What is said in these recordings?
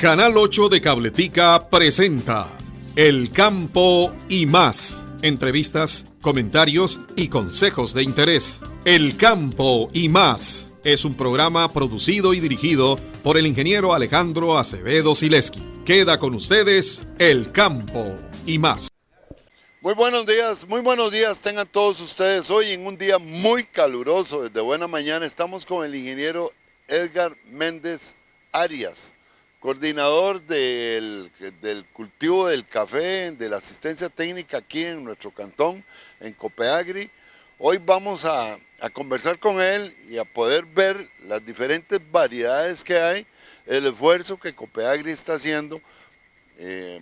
Canal 8 de Cabletica presenta El Campo y Más. Entrevistas, comentarios y consejos de interés. El Campo y Más es un programa producido y dirigido por el ingeniero Alejandro Acevedo Sileski. Queda con ustedes El Campo y Más. Muy buenos días tengan todos ustedes. Hoy en un día muy caluroso, desde buena mañana, estamos con el ingeniero Edgar Méndez Arias, coordinador del cultivo del café, de la asistencia técnica aquí en nuestro cantón, en Copeagri. Hoy vamos a conversar con él y a poder ver las diferentes variedades que hay, el esfuerzo que Copeagri está haciendo,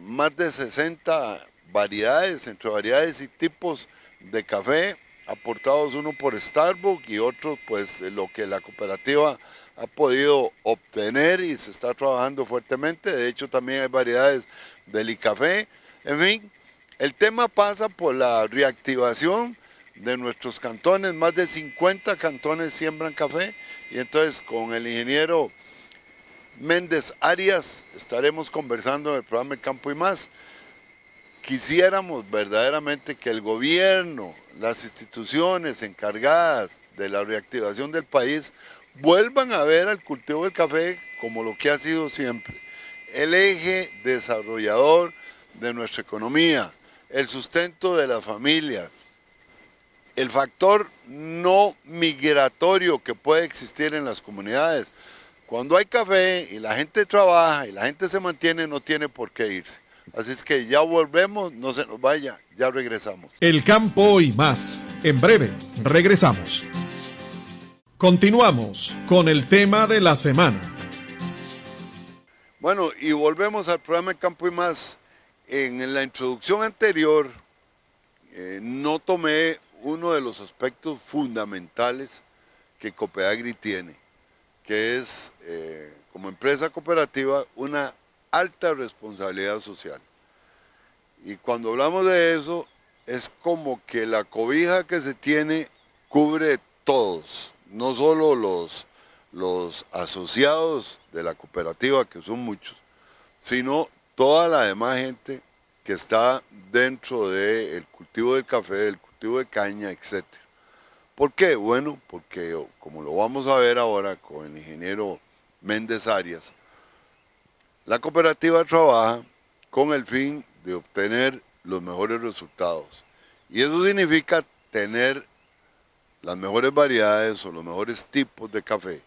más de 60 variedades, entre variedades y tipos de café, aportados uno por Starbucks y otro pues lo que la cooperativa ha podido obtener y se está trabajando fuertemente. De hecho también hay variedades del café. En fin, el tema pasa por la reactivación de nuestros cantones. Más de 50 cantones siembran café y entonces con el ingeniero Méndez Arias estaremos conversando en el programa El Campo y Más. Quisiéramos verdaderamente que el gobierno, las instituciones encargadas de la reactivación del país vuelvan a ver al cultivo del café como lo que ha sido siempre, el eje desarrollador de nuestra economía, el sustento de la familia, el factor no migratorio que puede existir en las comunidades. Cuando hay café y la gente trabaja y la gente se mantiene, no tiene por qué irse. Así es que ya volvemos, no se nos vaya, ya regresamos. El Campo y Más. En breve, regresamos. Continuamos con el tema de la semana. Bueno, y volvemos al programa El Campo y Más. En la introducción anterior no tomé uno de los aspectos fundamentales que Copeagri tiene, que es, como empresa cooperativa, una alta responsabilidad social. Y cuando hablamos de eso, es como que la cobija que se tiene cubre todos, no solo los asociados de la cooperativa, que son muchos, sino toda la demás gente que está dentro del cultivo del café, del cultivo de caña, etc. ¿Por qué? Bueno, porque como lo vamos a ver ahora con el ingeniero Méndez Arias, la cooperativa trabaja con el fin de obtener los mejores resultados. Y eso significa tener las mejores variedades o los mejores tipos de café,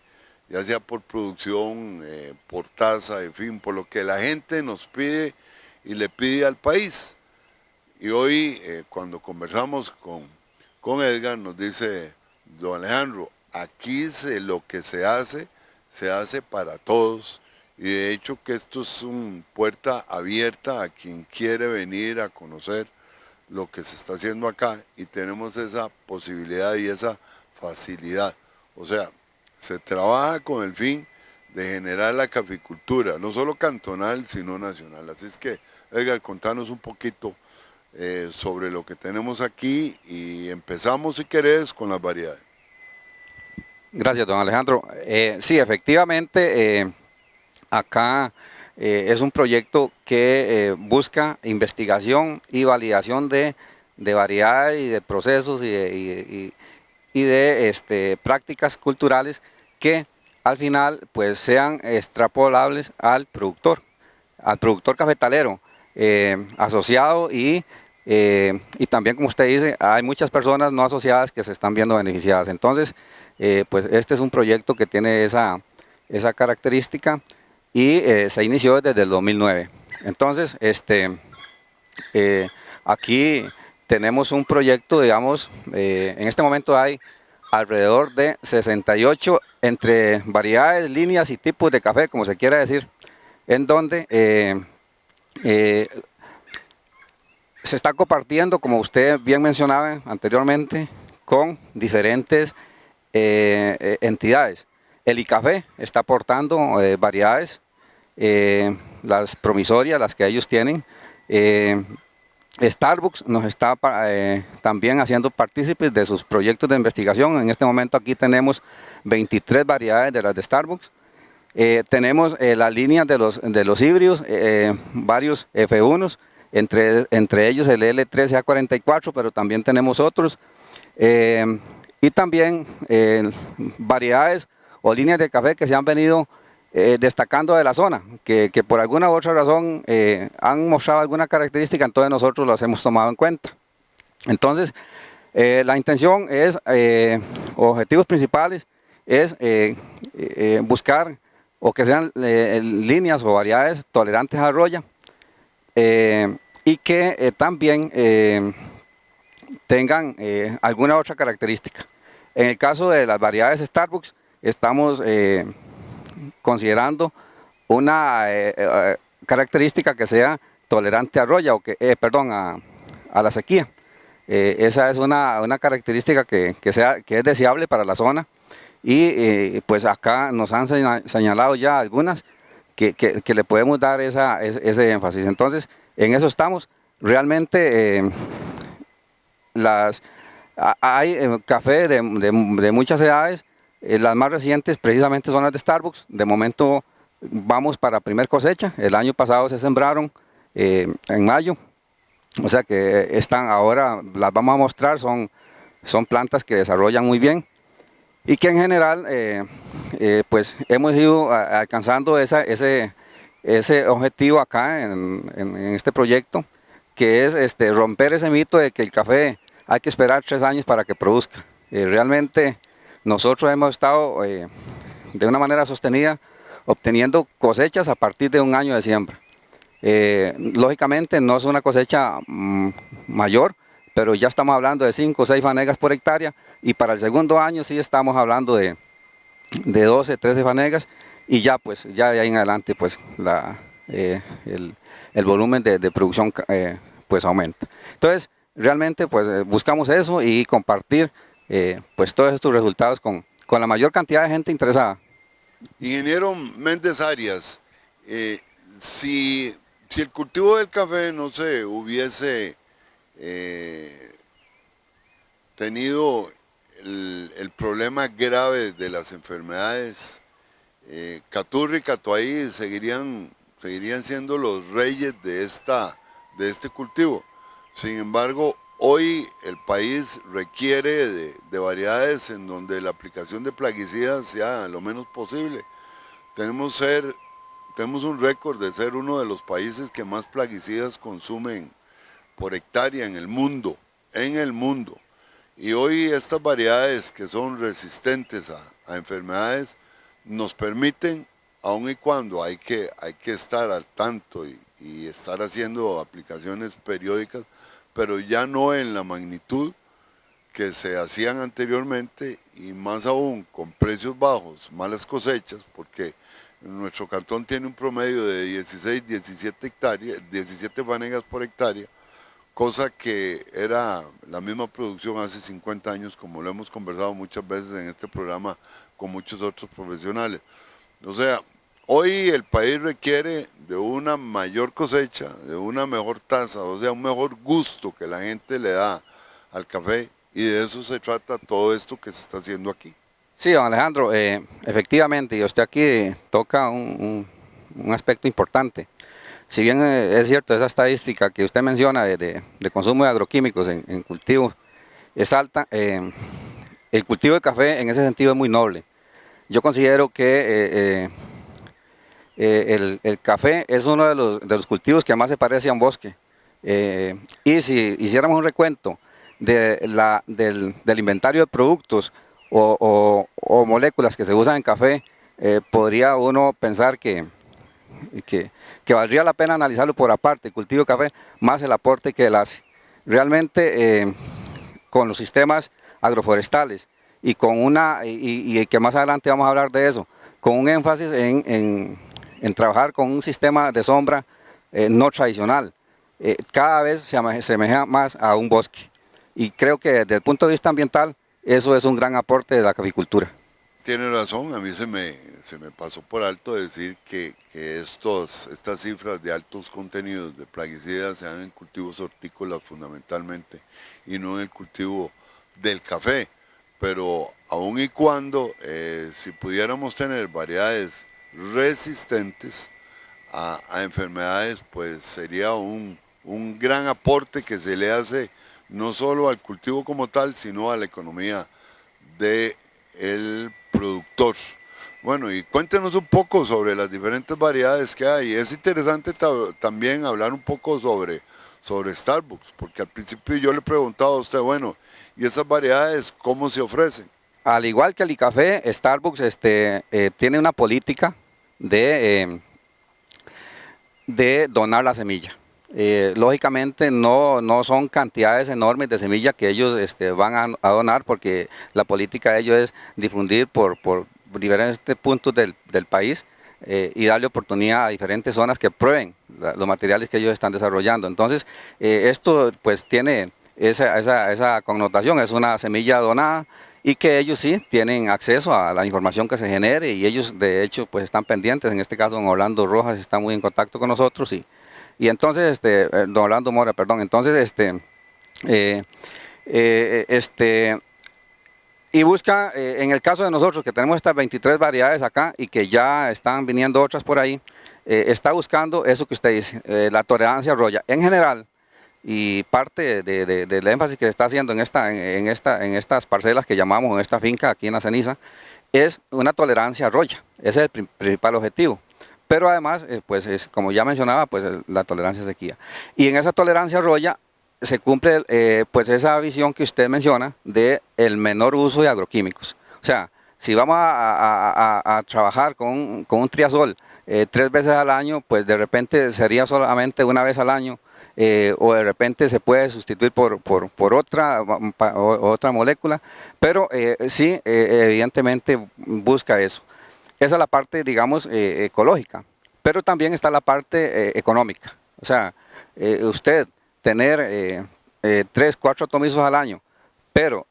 ya sea por producción, por taza, en fin, por lo que la gente nos pide y le pide al país. Y hoy, cuando conversamos con Edgar, nos dice, don Alejandro, aquí lo que se hace para todos. Y de hecho que esto es una puerta abierta a quien quiere venir a conocer lo que se está haciendo acá y tenemos esa posibilidad y esa facilidad. O sea, se trabaja con el fin de generar la caficultura, no solo cantonal, sino nacional. Así es que, Edgar, contanos un poquito sobre lo que tenemos aquí y empezamos, si querés, con las variedades. Gracias, don Alejandro. Sí, efectivamente, acá es un proyecto que busca investigación y validación de variedades y de procesos y de prácticas culturales que al final pues sean extrapolables al productor cafetalero asociado y también, como usted dice, hay muchas personas no asociadas que se están viendo beneficiadas. Entonces, pues este es un proyecto que tiene esa característica y se inició desde el 2009. Entonces, aquí tenemos un proyecto, digamos, en este momento hay alrededor de 68 entre variedades, líneas y tipos de café, como se quiera decir, en donde se está compartiendo, como usted bien mencionaba anteriormente, con diferentes entidades. El ICAFE está aportando variedades, las promisorias, las que ellos tienen. Starbucks nos está también haciendo partícipes de sus proyectos de investigación. En este momento aquí tenemos 23 variedades de las de Starbucks. Tenemos las líneas de los híbridos, varios F1s, entre ellos el L13A44, pero también tenemos otros. Y también variedades o líneas de café que se han venido destacando de la zona, que por alguna u otra razón han mostrado alguna característica, entonces nosotros las hemos tomado en cuenta. Entonces, la intención es, objetivos principales, es buscar o que sean líneas o variedades tolerantes a roya, y que también tengan alguna otra característica. En el caso de las variedades Starbucks, estamos considerando una característica que sea tolerante a roya, o que, a la sequía. Esa es una característica que es deseable para la zona, y pues acá nos han señalado ya algunas que le podemos dar ese énfasis. Entonces, en eso estamos. Realmente hay café de muchas edades. Las más recientes precisamente son las de Starbucks. De momento vamos para primer cosecha. El año pasado se sembraron en mayo. O sea que ahora las vamos a mostrar. Son plantas que desarrollan muy bien, y que en general pues hemos ido alcanzando ese objetivo acá en este proyecto, que es romper ese mito de que el café hay que esperar 3 años para que produzca. Realmente nosotros hemos estado de una manera sostenida obteniendo cosechas a partir de 1 año de siembra. Lógicamente no es una cosecha mayor, pero ya estamos hablando de 5 o 6 fanegas por hectárea, y para el segundo año sí estamos hablando de 12, 13 fanegas, y ya pues ya de ahí en adelante pues el volumen de producción pues aumenta. Entonces realmente pues buscamos eso y compartir pues todos estos resultados con la mayor cantidad de gente interesada. Ingeniero Méndez Arias, si el cultivo del café no se hubiese tenido el problema grave de las enfermedades, Caturri y Catuahí seguirían siendo los reyes de este cultivo. Sin embargo, hoy el país requiere de variedades en donde la aplicación de plaguicidas sea lo menos posible. Tenemos un récord de ser uno de los países que más plaguicidas consumen por hectárea en el mundo. Y hoy estas variedades que son resistentes a enfermedades nos permiten, aun y cuando hay que estar al tanto y estar haciendo aplicaciones periódicas, pero ya no en la magnitud que se hacían anteriormente, y más aún con precios bajos, malas cosechas, porque nuestro cantón tiene un promedio de 16, 17 fanegas por hectárea, cosa que era la misma producción hace 50 años, como lo hemos conversado muchas veces en este programa con muchos otros profesionales. O sea, hoy el país requiere de una mayor cosecha, de una mejor tasa, o sea, un mejor gusto que la gente le da al café, y de eso se trata todo esto que se está haciendo aquí. Sí, don Alejandro, efectivamente, y usted aquí toca un aspecto importante. Si bien es cierto, esa estadística que usted menciona de consumo de agroquímicos en cultivos es alta, el cultivo de café en ese sentido es muy noble. Yo considero que el café es uno de los cultivos que más se parece a un bosque. Y si hiciéramos un recuento del inventario de productos o moléculas que se usan en café, podría uno pensar que valdría la pena analizarlo por aparte, el cultivo de café, más el aporte que él hace. Realmente con los sistemas agroforestales y que más adelante vamos a hablar de eso, con un énfasis en trabajar con un sistema de sombra no tradicional, cada vez se asemeja más a un bosque, y creo que desde el punto de vista ambiental eso es un gran aporte de la caficultura. Tiene razón, a mí se me pasó por alto decir que estas cifras de altos contenidos de plaguicidas se dan en cultivos hortícolas fundamentalmente, y no en el cultivo del café. Pero aun y cuando, si pudiéramos tener variedades resistentes a enfermedades, pues sería un gran aporte que se le hace no solo al cultivo como tal, sino a la economía del productor. Bueno, y cuéntenos un poco sobre las diferentes variedades que hay. Es interesante también hablar un poco sobre Starbucks, porque al principio yo le preguntaba a usted, bueno, ¿y esas variedades cómo se ofrecen? Al igual que el café, Starbucks tiene una política de donar la semilla. Lógicamente no son cantidades enormes de semilla que ellos van a donar, porque la política de ellos es difundir por diferentes puntos del país y darle oportunidad a diferentes zonas que prueben los materiales que ellos están desarrollando. Entonces, esto pues tiene esa connotación, es una semilla donada, y que ellos sí tienen acceso a la información que se genere, y ellos de hecho pues están pendientes. En este caso don Orlando Rojas está muy en contacto con nosotros, y entonces don Orlando Mora, perdón. Entonces y busca, en el caso de nosotros que tenemos estas 23 variedades acá y que ya están viniendo otras por ahí, está buscando eso que usted dice, la tolerancia a roya en general. Y parte del énfasis que se está haciendo en estas parcelas que llamamos, en esta finca aquí en La Ceniza, es una tolerancia a roya. Ese es el principal objetivo. Pero además, pues como ya mencionaba, pues la tolerancia a sequía. Y en esa tolerancia a roya se cumple pues esa visión que usted menciona de el menor uso de agroquímicos. O sea, si vamos a trabajar con un triazol 3 veces al año, pues de repente sería solamente una vez al año. O de repente se puede sustituir por otra molécula, pero sí, evidentemente busca eso. Esa es la parte, digamos, ecológica, pero también está la parte económica. O sea, usted tener 3, 4 atomizos al año, pero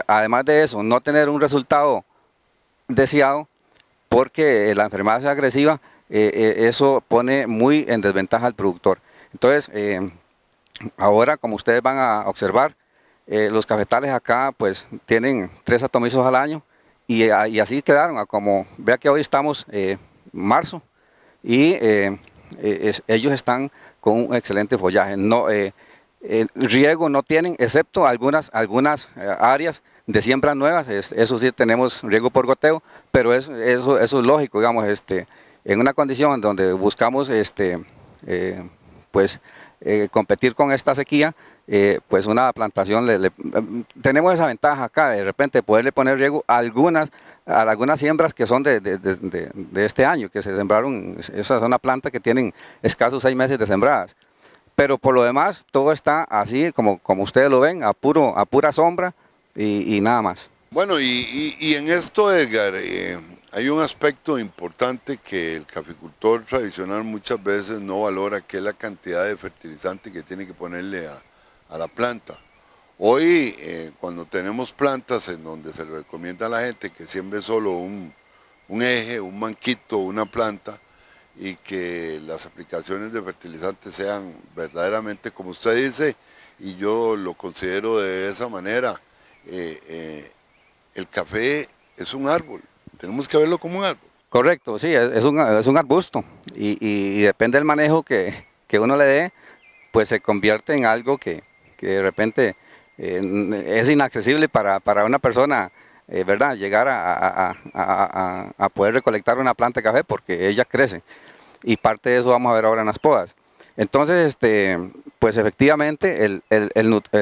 además de eso, no tener un resultado deseado porque la enfermedad sea agresiva, eso pone muy en desventaja al productor. Entonces, ahora, como ustedes van a observar, los cafetales acá pues tienen 3 atomizos al año, y así quedaron. Como vea que hoy estamos marzo, y ellos están con un excelente follaje. Riego no tienen, excepto algunas áreas de siembras nuevas. Eso sí, tenemos riego por goteo, pero eso es lógico, digamos, en una condición donde buscamos competir con esta sequía, pues una plantación tenemos esa ventaja acá, de repente poderle poner riego a algunas siembras que son de este año, que se sembraron. Esa es una planta que tienen escasos 6 meses de sembradas, pero por lo demás todo está así como ustedes lo ven, a pura sombra, y nada más. Bueno, y en esto, Edgar, hay un aspecto importante que el caficultor tradicional muchas veces no valora, que es la cantidad de fertilizante que tiene que ponerle a la planta. Hoy, cuando tenemos plantas en donde se le recomienda a la gente que siembre solo un eje, un manquito, una planta, y que las aplicaciones de fertilizantes sean verdaderamente como usted dice, y yo lo considero de esa manera, el café es un árbol. Tenemos que verlo como un árbol. Correcto, sí, es un arbusto, y depende del manejo que uno le dé, pues se convierte en algo que de repente es inaccesible para una persona, ¿verdad? Llegar a poder recolectar una planta de café, porque ella crece, y parte de eso vamos a ver ahora en las podas. Entonces, pues efectivamente el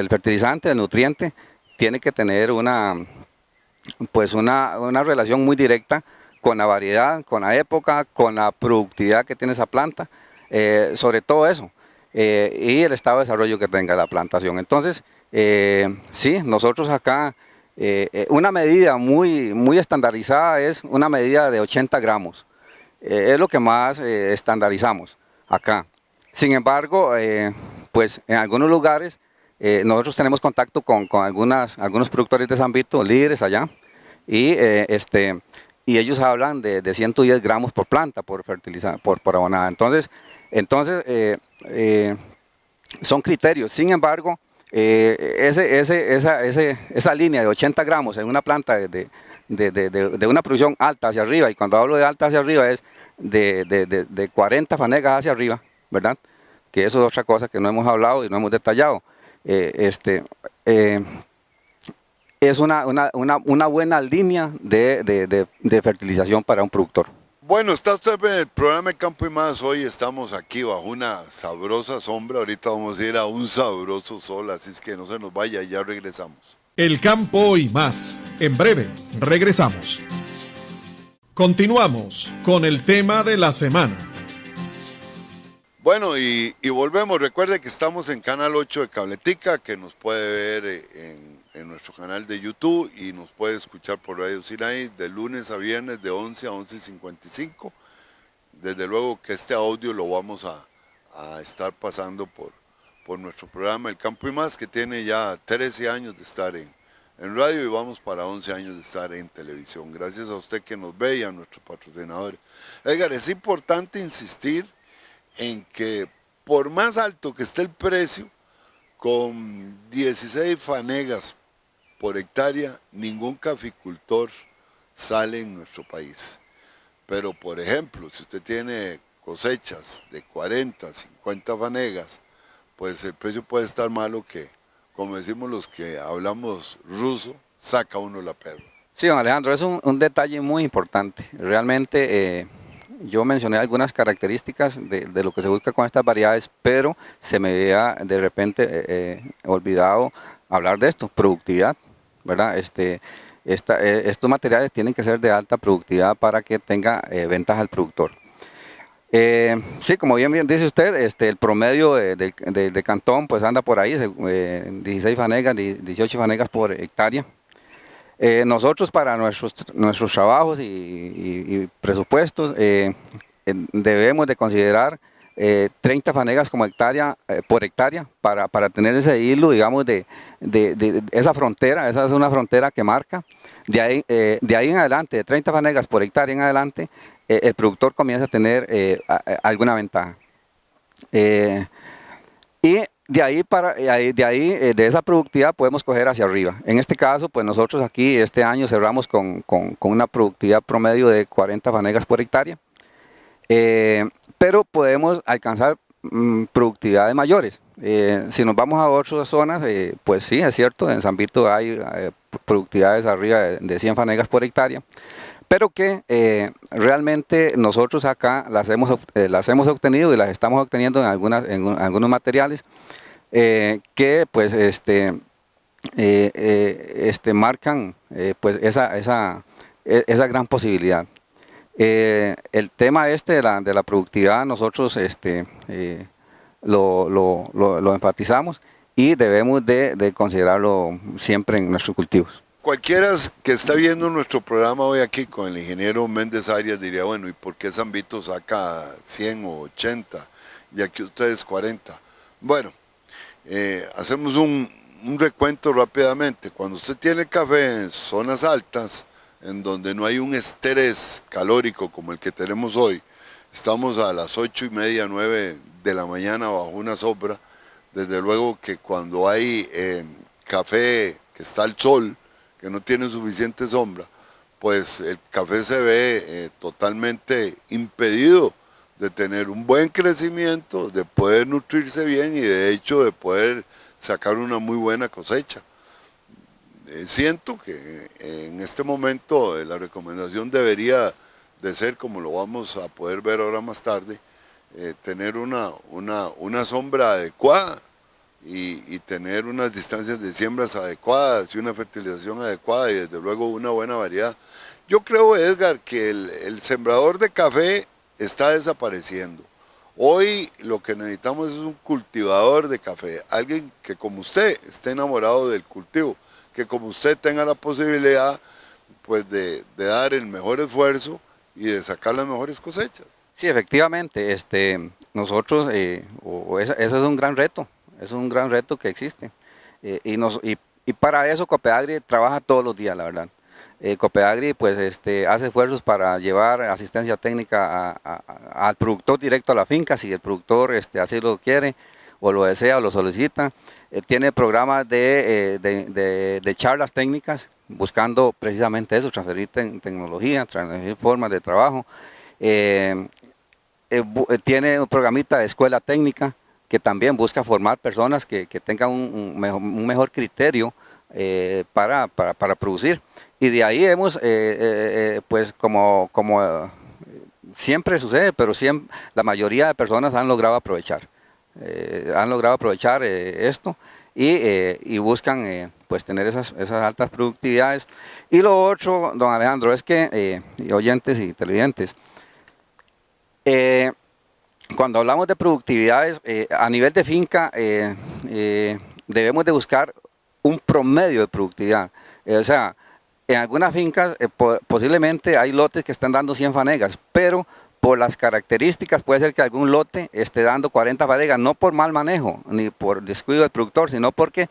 fertilizante, el nutriente, tiene que tener una relación muy directa con la variedad, con la época, con la productividad que tiene esa planta, sobre todo eso, y el estado de desarrollo que tenga la plantación. Entonces, sí, nosotros acá, una medida muy estandarizada es una medida de 80 gramos, es lo que más estandarizamos acá. Sin embargo, pues en algunos lugares, nosotros tenemos contacto con algunos productores de San Vito, líderes allá, y ellos hablan de 110 gramos por planta, por fertilizar, por abonada. Entonces son criterios. Sin embargo, esa línea de 80 gramos en una planta de de una producción alta hacia arriba, y cuando hablo de alta hacia arriba es de 40 fanegas hacia arriba, ¿verdad? Que eso es otra cosa que no hemos hablado y no hemos detallado. Es una buena línea de fertilización para un productor. Bueno, está usted en el programa de Campo y Más. Hoy estamos aquí bajo una sabrosa sombra. Ahorita vamos a ir a un sabroso sol, así es que no se nos vaya, ya regresamos. El campo y más. En breve, regresamos. Continuamos con el tema de la semana. Bueno, y volvemos. Recuerde que estamos en Canal 8 de Cabletica, que nos puede ver en nuestro canal de YouTube y nos puede escuchar por Radio Sinaí de lunes a viernes de 11 a 11:55. Desde luego que este audio lo vamos a estar pasando por nuestro programa El Campo y Más, que tiene ya 13 años de estar en radio y vamos para 11 años de estar en televisión. Gracias a usted que nos ve y a nuestros patrocinadores. Edgar, es importante insistir en que por más alto que esté el precio, con 16 fanegas por hectárea, ningún caficultor sale en nuestro país. Pero, por ejemplo, si usted tiene cosechas de 40, 50 fanegas, pues el precio puede estar malo que, como decimos los que hablamos ruso, saca uno la perla. Sí, don Alejandro, es un detalle muy importante. Realmente yo mencioné algunas características de lo que se busca con estas variedades, pero se me había de repente olvidado hablar de esto, productividad, ¿verdad? Estos materiales tienen que ser de alta productividad para que tenga ventaja al productor. Sí, como bien dice usted, el promedio de Cantón pues anda por ahí, 16 fanegas, 18 fanegas por hectárea. Nosotros para nuestros trabajos y presupuestos debemos de frontera 30 fanegas como por hectárea para tener ese hilo, digamos, de esa frontera. Esa es una frontera que marca. De ahí en adelante, de 30 fanegas por hectárea en adelante, el productor comienza a tener alguna ventaja. Y de esa productividad podemos coger hacia arriba. En este caso, pues nosotros aquí este año cerramos con una productividad promedio de 40 fanegas por hectárea. Pero podemos alcanzar productividades mayores. Si nos vamos a otras zonas, pues sí, es cierto, en San Vito hay productividades arriba de 100 fanegas por hectárea, pero que realmente nosotros acá las hemos obtenido y las estamos obteniendo en algunos materiales que pues marcan pues esa gran posibilidad. El tema de la productividad nosotros lo enfatizamos y debemos de considerarlo siempre en nuestros cultivos. Cualquiera que está viendo nuestro programa hoy aquí con el ingeniero Méndez Arias diría, bueno, ¿y por qué San Vito saca 100 o 80 y aquí ustedes 40? Bueno, hacemos un recuento rápidamente. Cuando usted tiene café en zonas altas, en donde no hay un estrés calórico como el que tenemos hoy, estamos a las 8:30, 9 de la mañana bajo una sombra. Desde luego que cuando hay café que está al sol, que no tiene suficiente sombra, pues el café se ve totalmente impedido de tener un buen crecimiento, de poder nutrirse bien y de hecho de poder sacar una muy buena cosecha. Siento que en este momento la recomendación debería de ser, como lo vamos a poder ver ahora más tarde, tener una sombra adecuada y tener unas distancias de siembras adecuadas y una fertilización adecuada y desde luego una buena variedad. Yo creo, Edgar, que el sembrador de café está desapareciendo. Hoy lo que necesitamos es un cultivador de café, alguien que como usted esté enamorado del cultivo, que como usted tenga la posibilidad pues de dar el mejor esfuerzo y de sacar las mejores cosechas. Sí, efectivamente, nosotros, eso es un gran reto. Es un gran reto que existe y para eso Copeagri trabaja todos los días, la verdad. Copeagri pues hace esfuerzos para llevar asistencia técnica al productor directo a la finca, si el productor así lo quiere o lo desea o lo solicita. Tiene programas de charlas técnicas buscando precisamente eso, transferir tecnología, transferir formas de trabajo. Tiene un programita de escuela técnica que también busca formar personas que tengan un mejor criterio para producir. Y de ahí hemos, pues como siempre sucede, pero la mayoría de personas han logrado aprovechar. Esto y buscan pues tener esas altas productividades. Y lo otro, don Alejandro, es que, oyentes y televidentes, cuando hablamos de productividades, a nivel de finca, debemos de buscar un promedio de productividad. O sea, en algunas fincas posiblemente hay lotes que están dando 100 fanegas, pero por las características puede ser que algún lote esté dando 40 fanegas, no por mal manejo, ni por descuido del productor, sino porque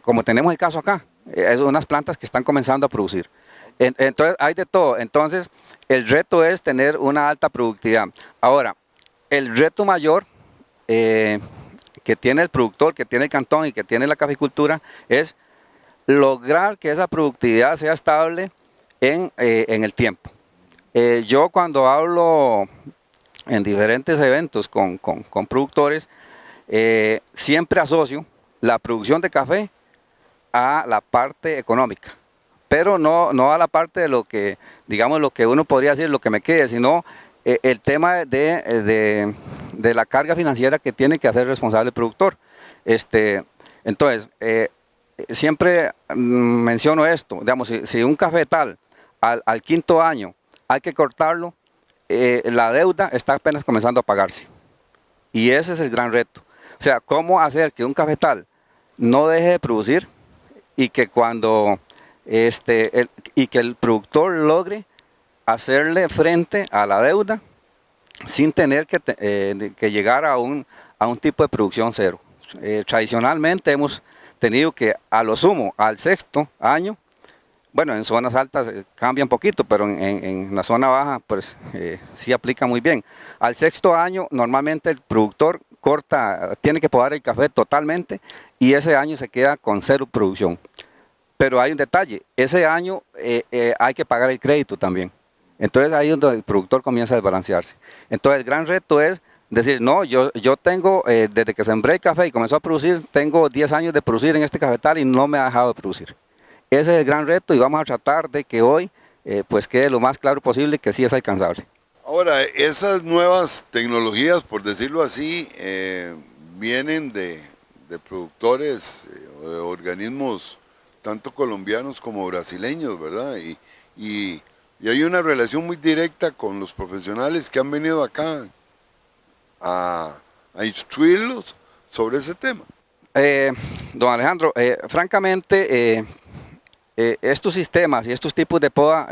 como tenemos el caso acá, es unas plantas que están comenzando a producir. Entonces hay de todo. Entonces el reto es tener una alta productividad. Ahora, el reto mayor que tiene el productor, que tiene el cantón y que tiene la caficultura es lograr que esa productividad sea estable en el tiempo. Yo cuando hablo en diferentes eventos con productores, siempre asocio la producción de café a la parte económica, pero no a la parte de lo que, digamos, lo que uno podría decir, lo que me quede, sino el tema de la carga financiera que tiene que hacer responsable el productor. Entonces, siempre menciono esto, digamos, si un cafetal al quinto año hay que cortarlo, la deuda está apenas comenzando a pagarse. Y ese es el gran reto. O sea, cómo hacer que un cafetal no deje de producir y que que el productor logre hacerle frente a la deuda sin tener que llegar a un tipo de producción cero. Tradicionalmente hemos tenido que a lo sumo al sexto año, bueno, en zonas altas cambia un poquito, pero en la zona baja pues sí aplica muy bien. Al sexto año normalmente el productor tiene que podar el café totalmente y ese año se queda con cero producción. Pero hay un detalle, ese año hay que pagar el crédito también. Entonces ahí es donde el productor comienza a desbalancearse. Entonces el gran reto es decir, no, yo tengo, desde que sembré el café y comenzó a producir, tengo 10 años de producir en este cafetal y no me ha dejado de producir. Ese es el gran reto y vamos a tratar de que hoy pues quede lo más claro posible que sí es alcanzable. Ahora, esas nuevas tecnologías, por decirlo así, vienen de productores, de organismos tanto colombianos como brasileños, ¿verdad? Y hay una relación muy directa con los profesionales que han venido acá a instruirlos sobre ese tema. Don Alejandro, francamente, estos sistemas y estos tipos de poda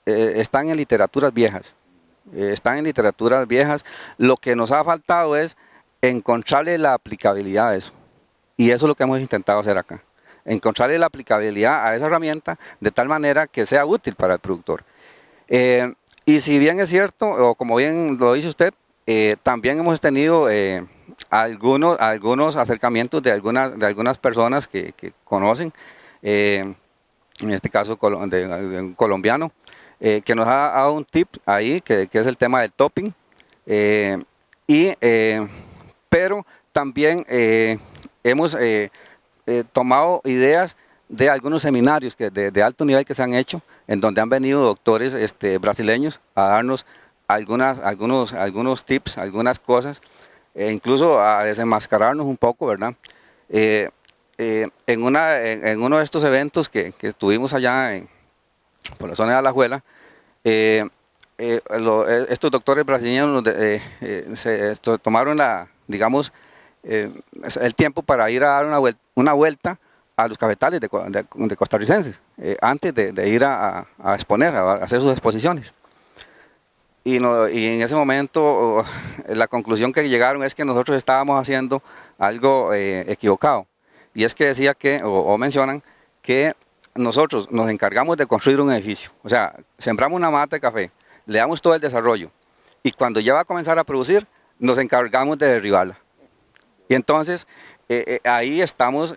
están en literaturas viejas. Lo que nos ha faltado es encontrarle la aplicabilidad a eso. Y eso es lo que hemos intentado hacer acá. Encontrarle la aplicabilidad a esa herramienta de tal manera que sea útil para el productor. Y si bien es cierto, o como bien lo dice usted, también hemos tenido algunos acercamientos de algunas personas que conocen, en este caso de un colombiano, que nos ha dado un tip ahí, que es el tema del topping, pero también hemos tomado ideas de algunos seminarios de alto nivel que se han hecho, en donde han venido doctores brasileños a darnos algunos tips, algunas cosas, incluso a desenmascararnos un poco, ¿verdad? En uno de estos eventos que tuvimos allá por la zona de Alajuela, estos doctores brasileños se tomaron el tiempo para ir a dar una vuelta a los cafetales de costarricenses, antes de ir a exponer, a hacer sus exposiciones. Y en ese momento la conclusión que llegaron es que nosotros estábamos haciendo algo equivocado. Y es que decía o mencionan que nosotros nos encargamos de construir un edificio. O sea, sembramos una mata de café, le damos todo el desarrollo y cuando ya va a comenzar a producir, nos encargamos de derribarla. Y entonces ahí estamos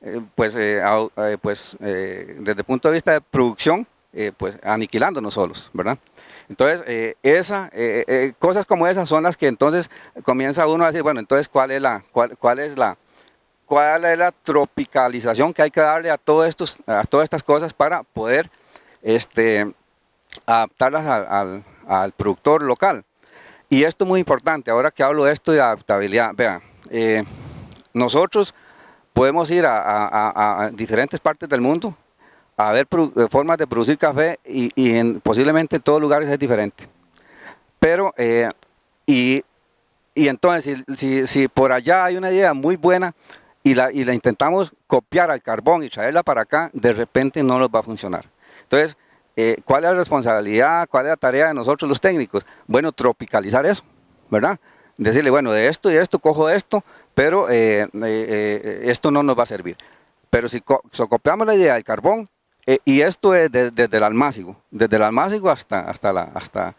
desde el punto de vista de producción, pues aniquilándonos solos, ¿verdad? Entonces, cosas como esas son las que entonces comienza uno a decir, bueno, entonces, ¿cuál es la tropicalización que hay que darle a todas estas cosas para poder adaptarlas al productor local? Y esto es muy importante, ahora que hablo de esto de adaptabilidad, vean, nosotros podemos ir a diferentes partes del mundo a ver formas de producir café y posiblemente en todos lugares es diferente. Pero, y entonces, si por allá hay una idea muy buena y la intentamos copiar al carbón y traerla para acá, de repente no nos va a funcionar. Entonces, ¿cuál es la responsabilidad, cuál es la tarea de nosotros los técnicos? Bueno, tropicalizar eso, ¿verdad? Decirle, bueno, de esto y de esto cojo esto, pero esto no nos va a servir. Pero si copiamos la idea del carbón, y esto es desde el almácigo hasta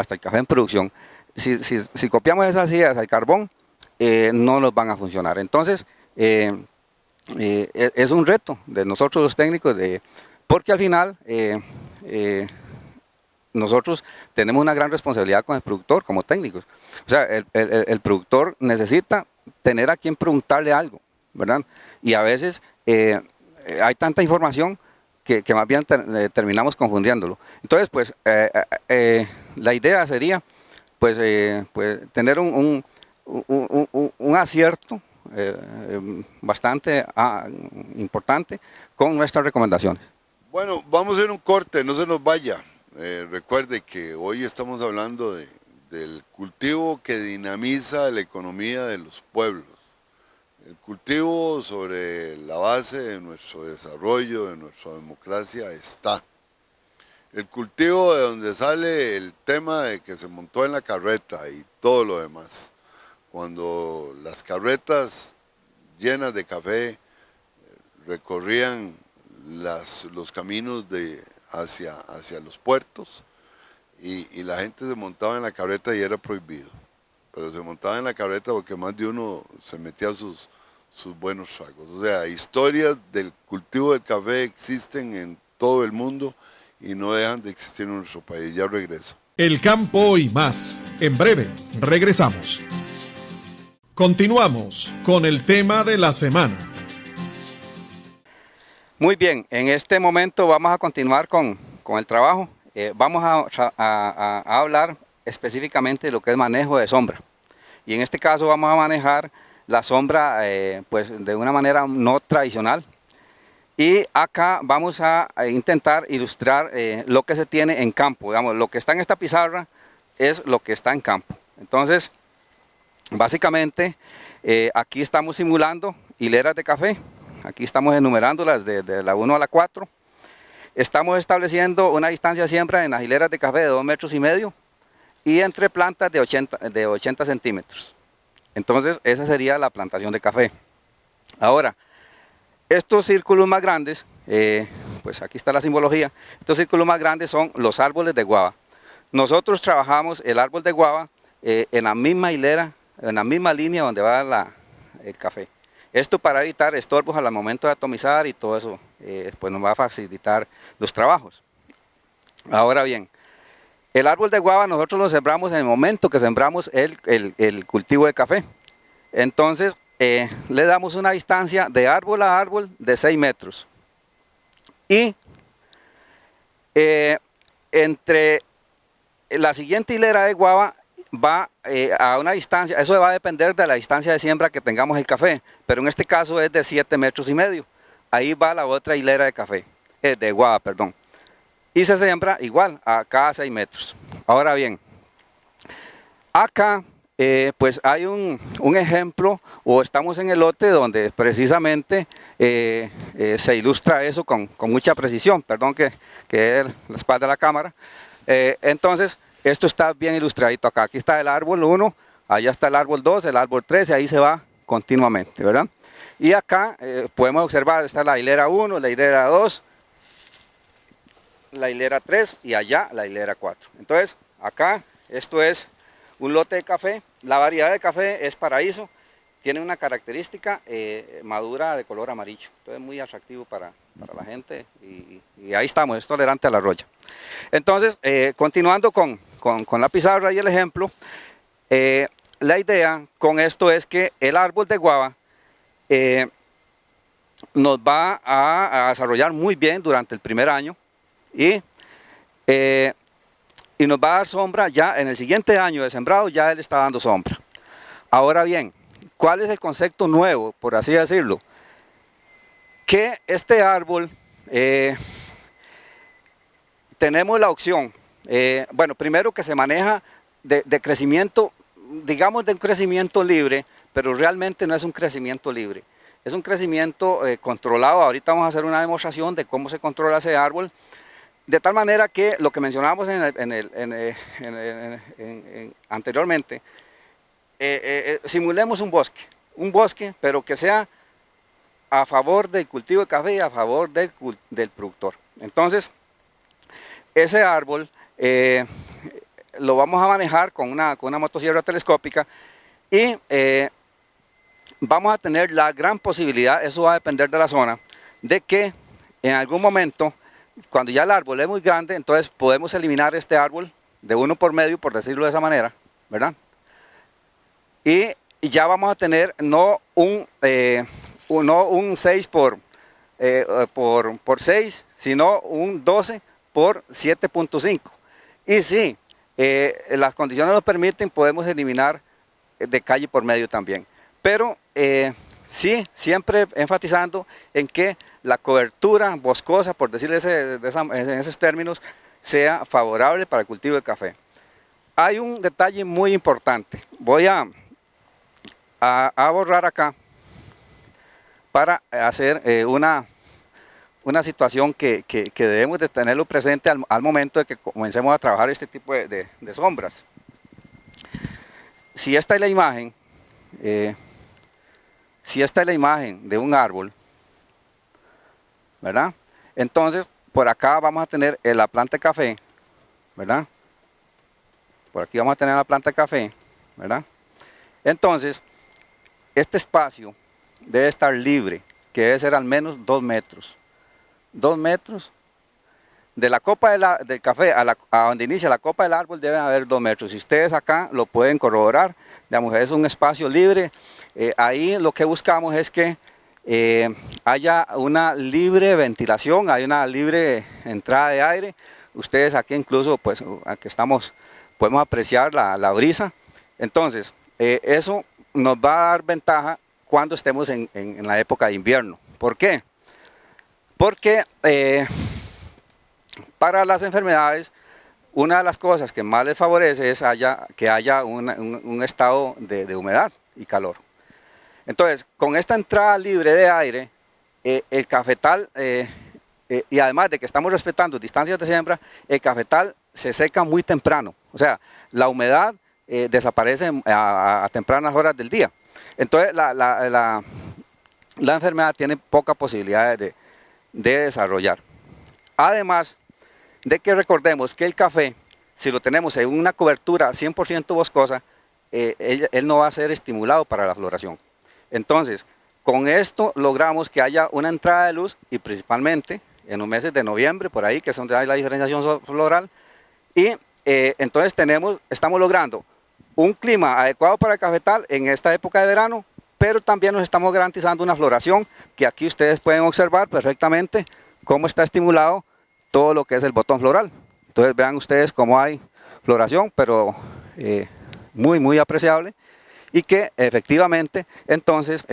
el café en producción. Si copiamos esas ideas al carbón, no nos van a funcionar. Entonces, es un reto de nosotros los técnicos, porque al final nosotros tenemos una gran responsabilidad con el productor como técnicos. O sea, el productor necesita tener a quien preguntarle algo, ¿verdad? Y a veces hay tanta información que más bien terminamos confundiéndolo. Entonces, pues, la idea sería, pues tener un acierto bastante importante con nuestras recomendaciones. Bueno, vamos a hacer un corte, no se nos vaya. Recuerde que hoy estamos hablando del cultivo que dinamiza la economía de los pueblos. El cultivo sobre la base de nuestro desarrollo, de nuestra democracia, está. El cultivo de donde sale el tema de que se montó en la carreta y todo lo demás. Cuando las carretas llenas de café recorrían los caminos hacia los puertos y la gente se montaba en la carreta y era prohibido. Pero se montaba en la carreta porque más de uno se metía sus buenos tragos. O sea, historias del cultivo del café existen en todo el mundo y no dejan de existir en nuestro país. Ya regreso. El campo y más. En breve, regresamos. Continuamos con el tema de la semana. Muy bien, en este momento vamos a continuar con el trabajo. Vamos a hablar específicamente de lo que es manejo de sombra. Y en este caso vamos a manejar la sombra pues de una manera no tradicional. Y acá vamos a intentar ilustrar lo que se tiene en campo. Digamos, lo que está en esta pizarra es lo que está en campo. Entonces, básicamente, aquí estamos simulando hileras de café. Aquí estamos enumerándolas de la 1 a la 4. Estamos estableciendo una distancia de siembra en las hileras de café de 2,5 metros y entre plantas de 80 centímetros. Entonces, esa sería la plantación de café. Ahora, estos círculos más grandes, pues aquí está la simbología, estos círculos más grandes son los árboles de guava. Nosotros trabajamos el árbol de guava en la misma hilera, en la misma línea donde va el café. Esto para evitar estorbos al momento de atomizar y todo eso, pues nos va a facilitar los trabajos. Ahora bien, el árbol de guava nosotros lo sembramos en el momento que sembramos el cultivo de café. Entonces, le damos una distancia de árbol a árbol de 6 metros. Y entre la siguiente hilera de guava va a una distancia, eso va a depender de la distancia de siembra que tengamos el café, pero en este caso es de 7,5 metros. Ahí va la otra hilera de café, de guava, perdón. Y se siembra igual a cada 6 metros. Ahora bien, acá pues hay un ejemplo, o estamos en el lote donde precisamente se ilustra eso con mucha precisión. Perdón que es la espalda de la cámara. Entonces, esto está bien ilustradito acá. Aquí está el árbol 1, allá está el árbol 2, el árbol 3, y ahí se va continuamente, ¿verdad? Y acá podemos observar, está la hilera 1, la hilera 2, la hilera 3 y allá la hilera 4. Entonces, acá esto es un lote de café. La variedad de café es paraíso tiene una característica madura de color amarillo. Entonces es muy atractivo para la gente y ahí estamos, es tolerante a la roya. Entonces, continuando con la pizarra y el ejemplo, la idea con esto es que el árbol de guava nos va a desarrollar muy bien durante el primer año y nos va a dar sombra ya en el siguiente año de sembrado, ya él está dando sombra. Ahora bien, ¿cuál es el concepto nuevo, por así decirlo? Que este árbol, tenemos la opción, bueno, primero que se maneja de crecimiento, digamos de un crecimiento libre, pero realmente no es un crecimiento libre. Es un crecimiento controlado. Ahorita vamos a hacer una demostración de cómo se controla ese árbol. De tal manera que lo que mencionábamos anteriormente, simulemos un bosque, pero que sea a favor del cultivo de café y a favor del productor. Entonces, ese árbol lo vamos a manejar con una motosierra telescópica y vamos a tener la gran posibilidad, eso va a depender de la zona, de que en algún momento, cuando ya el árbol es muy grande, entonces podemos eliminar este árbol de uno por medio, por decirlo de esa manera, ¿verdad? Y ya vamos a tener no un 6 por 6, sino un 12 por 7.5. Y si las condiciones nos permiten, podemos eliminar de calle por medio también. Pero sí, siempre enfatizando en que la cobertura boscosa, por decirlo en esos términos, sea favorable para el cultivo de café. Hay un detalle muy importante. Voy a borrar acá para hacer una situación que debemos de tenerlo presente al momento de que comencemos a trabajar este tipo de sombras. Si esta es la imagen, de un árbol, ¿verdad? Entonces, por acá vamos a tener la planta de café, ¿verdad? Por aquí vamos a tener la planta de café, ¿verdad? Entonces, este espacio debe estar libre, que debe ser al menos 2 metros. 2 metros. De la copa del café a donde inicia la copa del árbol deben haber 2 metros. Si ustedes acá lo pueden corroborar, digamos, es un espacio libre. Ahí lo que buscamos es que haya una libre ventilación, hay una libre entrada de aire. Ustedes aquí incluso, pues, aquí podemos apreciar la brisa. Entonces, eso nos va a dar ventaja cuando estemos en la época de invierno. ¿Por qué? Porque para las enfermedades, una de las cosas que más les favorece es que haya un estado de humedad y calor. Entonces, con esta entrada libre de aire, el cafetal, y además de que estamos respetando distancias de siembra, el cafetal se seca muy temprano. O sea, la humedad desaparece a tempranas horas del día. Entonces, la enfermedad tiene poca posibilidad de desarrollar. Además de que recordemos que el café, si lo tenemos en una cobertura 100% boscosa, él no va a ser estimulado para la floración. Entonces, con esto logramos que haya una entrada de luz y principalmente en los meses de noviembre, por ahí, que es donde hay la diferenciación floral, y entonces estamos logrando un clima adecuado para el cafetal en esta época de verano, pero también nos estamos garantizando una floración que aquí ustedes pueden observar perfectamente cómo está estimulado todo lo que es el botón floral. Entonces vean ustedes cómo hay floración, pero muy, muy apreciable, y que efectivamente entonces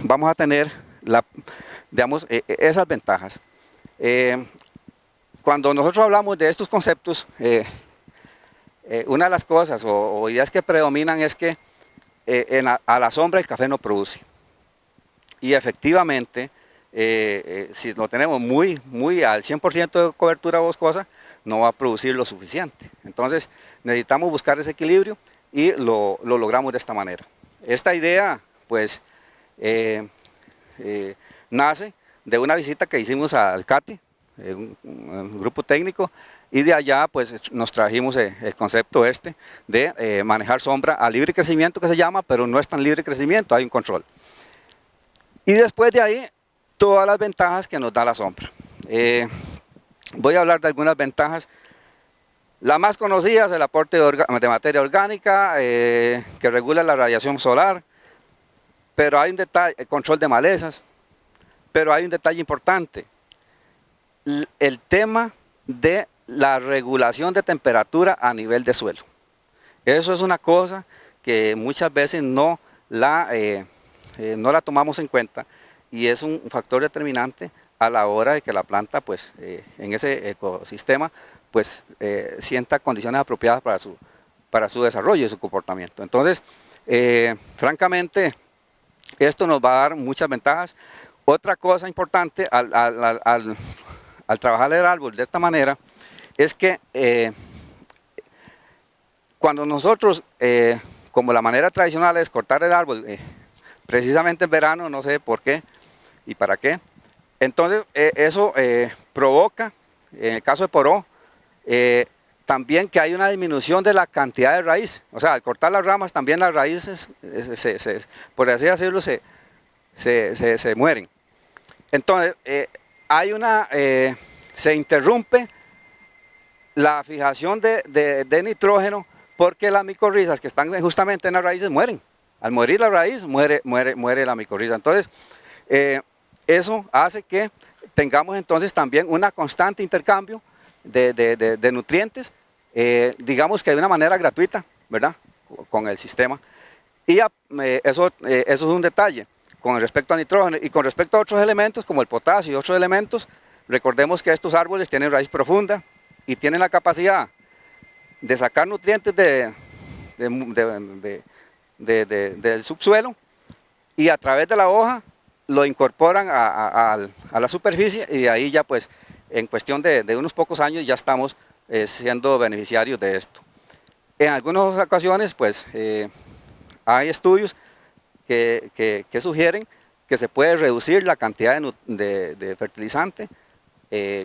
vamos a tener esas ventajas. Cuando nosotros hablamos de estos conceptos, una de las cosas o ideas que predominan es que a la sombra el café no produce. Y efectivamente, si lo tenemos muy al 100% de cobertura boscosa, no va a producir lo suficiente. Entonces necesitamos buscar ese equilibrio y lo logramos de esta manera. Esta idea, pues, nace de una visita que hicimos al CATI, un grupo técnico, y de allá pues nos trajimos el concepto de manejar sombra a libre crecimiento, que se llama, pero no es tan libre crecimiento, hay un control. Y después de ahí, todas las ventajas que nos da la sombra. Voy a hablar de algunas ventajas. La más conocida es el aporte de materia orgánica, que regula la radiación solar, pero hay un detalle, el control de malezas, pero hay un detalle importante, el tema de la regulación de temperatura a nivel de suelo. Eso es una cosa que muchas veces no la tomamos en cuenta, y es un factor determinante a la hora de que la planta pues, en ese ecosistema pues, sienta condiciones apropiadas para su desarrollo y su comportamiento. Entonces, francamente, esto nos va a dar muchas ventajas. Otra cosa importante al trabajar el árbol de esta manera es que cuando nosotros, como la manera tradicional es cortar el árbol, precisamente en verano, no sé por qué y para qué, entonces eso provoca, en el caso de Poró, también que hay una disminución de la cantidad de raíz. O sea, al cortar las ramas también las raíces, por así decirlo, se mueren. Entonces, se interrumpe la fijación de nitrógeno, porque las micorrizas que están justamente en las raíces mueren. Al morir la raíz, muere la micorriza. Entonces, eso hace que tengamos entonces también un constante intercambio de nutrientes, digamos que de una manera gratuita, ¿verdad? Con el sistema. Y eso es un detalle con respecto al nitrógeno. Y con respecto a otros elementos como el potasio y otros elementos, recordemos que estos árboles tienen raíz profunda y tienen la capacidad de sacar nutrientes del subsuelo, y a través de la hoja lo incorporan a la superficie, y de ahí ya pues en cuestión de unos pocos años ya estamos siendo beneficiarios de esto. En algunas ocasiones pues hay estudios que sugieren que se puede reducir la cantidad de fertilizante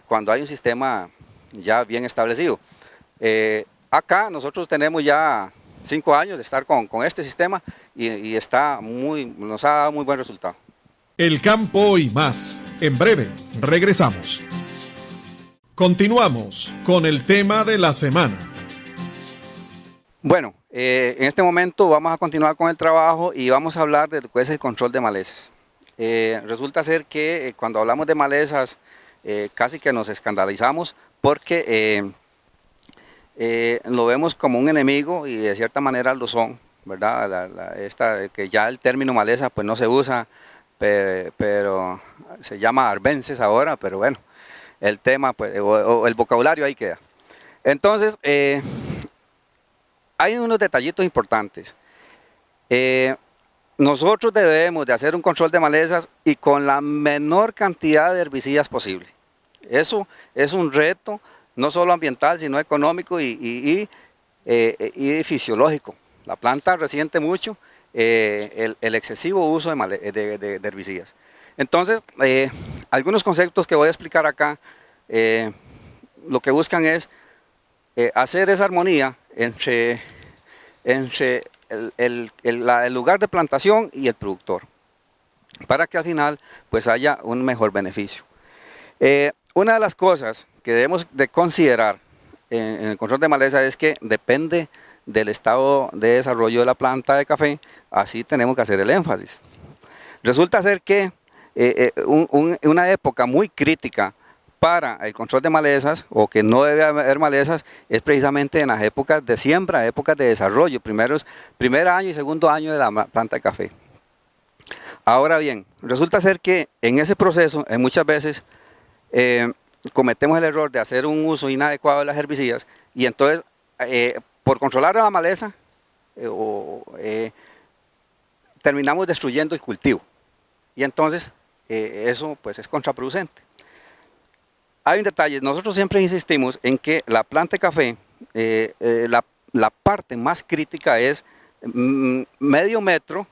cuando hay un sistema ya bien establecido. Acá nosotros tenemos ya 5 años de estar con este sistema y nos ha dado muy buen resultado. El campo y más. En breve, regresamos. Continuamos con el tema de la semana. Bueno, en este momento vamos a continuar con el trabajo y vamos a hablar de lo que es el control de malezas. Resulta ser que cuando hablamos de malezas casi que nos escandalizamos, porque lo vemos como un enemigo, y de cierta manera lo son, ¿verdad? Que ya el término maleza pues no se usa, pero se llama arbences ahora, pero bueno, el tema pues, o el vocabulario ahí queda. Entonces, hay unos detallitos importantes. Nosotros debemos de hacer un control de malezas y con la menor cantidad de herbicidas posible. Eso es un reto, no solo ambiental, sino económico y fisiológico. La planta resiente mucho el excesivo uso de herbicidas. Entonces, algunos conceptos que voy a explicar acá, lo que buscan es hacer esa armonía entre el lugar de plantación y el productor, para que al final pues haya un mejor beneficio. Una de las cosas que debemos de considerar en el control de maleza es que depende del estado de desarrollo de la planta de café, así tenemos que hacer el énfasis. Resulta ser que una época muy crítica para el control de malezas, o que no debe haber malezas, es precisamente en las épocas de siembra, épocas de desarrollo, primer año y segundo año de la planta de café. Ahora bien, resulta ser que en ese proceso, muchas veces, cometemos el error de hacer un uso inadecuado de las herbicidas, y entonces, por controlar a la maleza, terminamos destruyendo el cultivo, y entonces eso pues es contraproducente. Hay un detalle, nosotros siempre insistimos en que la planta de café, la parte más crítica es medio metro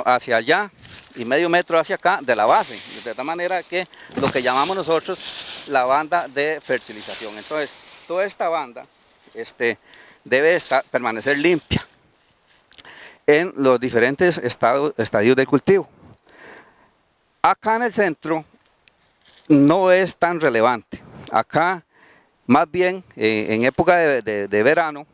hacia allá y medio metro hacia acá de la base, de tal manera que lo que llamamos nosotros la banda de fertilización. Entonces, toda esta banda debe permanecer limpia en los diferentes estadios de cultivo. Acá en el centro no es tan relevante. Acá, más bien, en época de verano,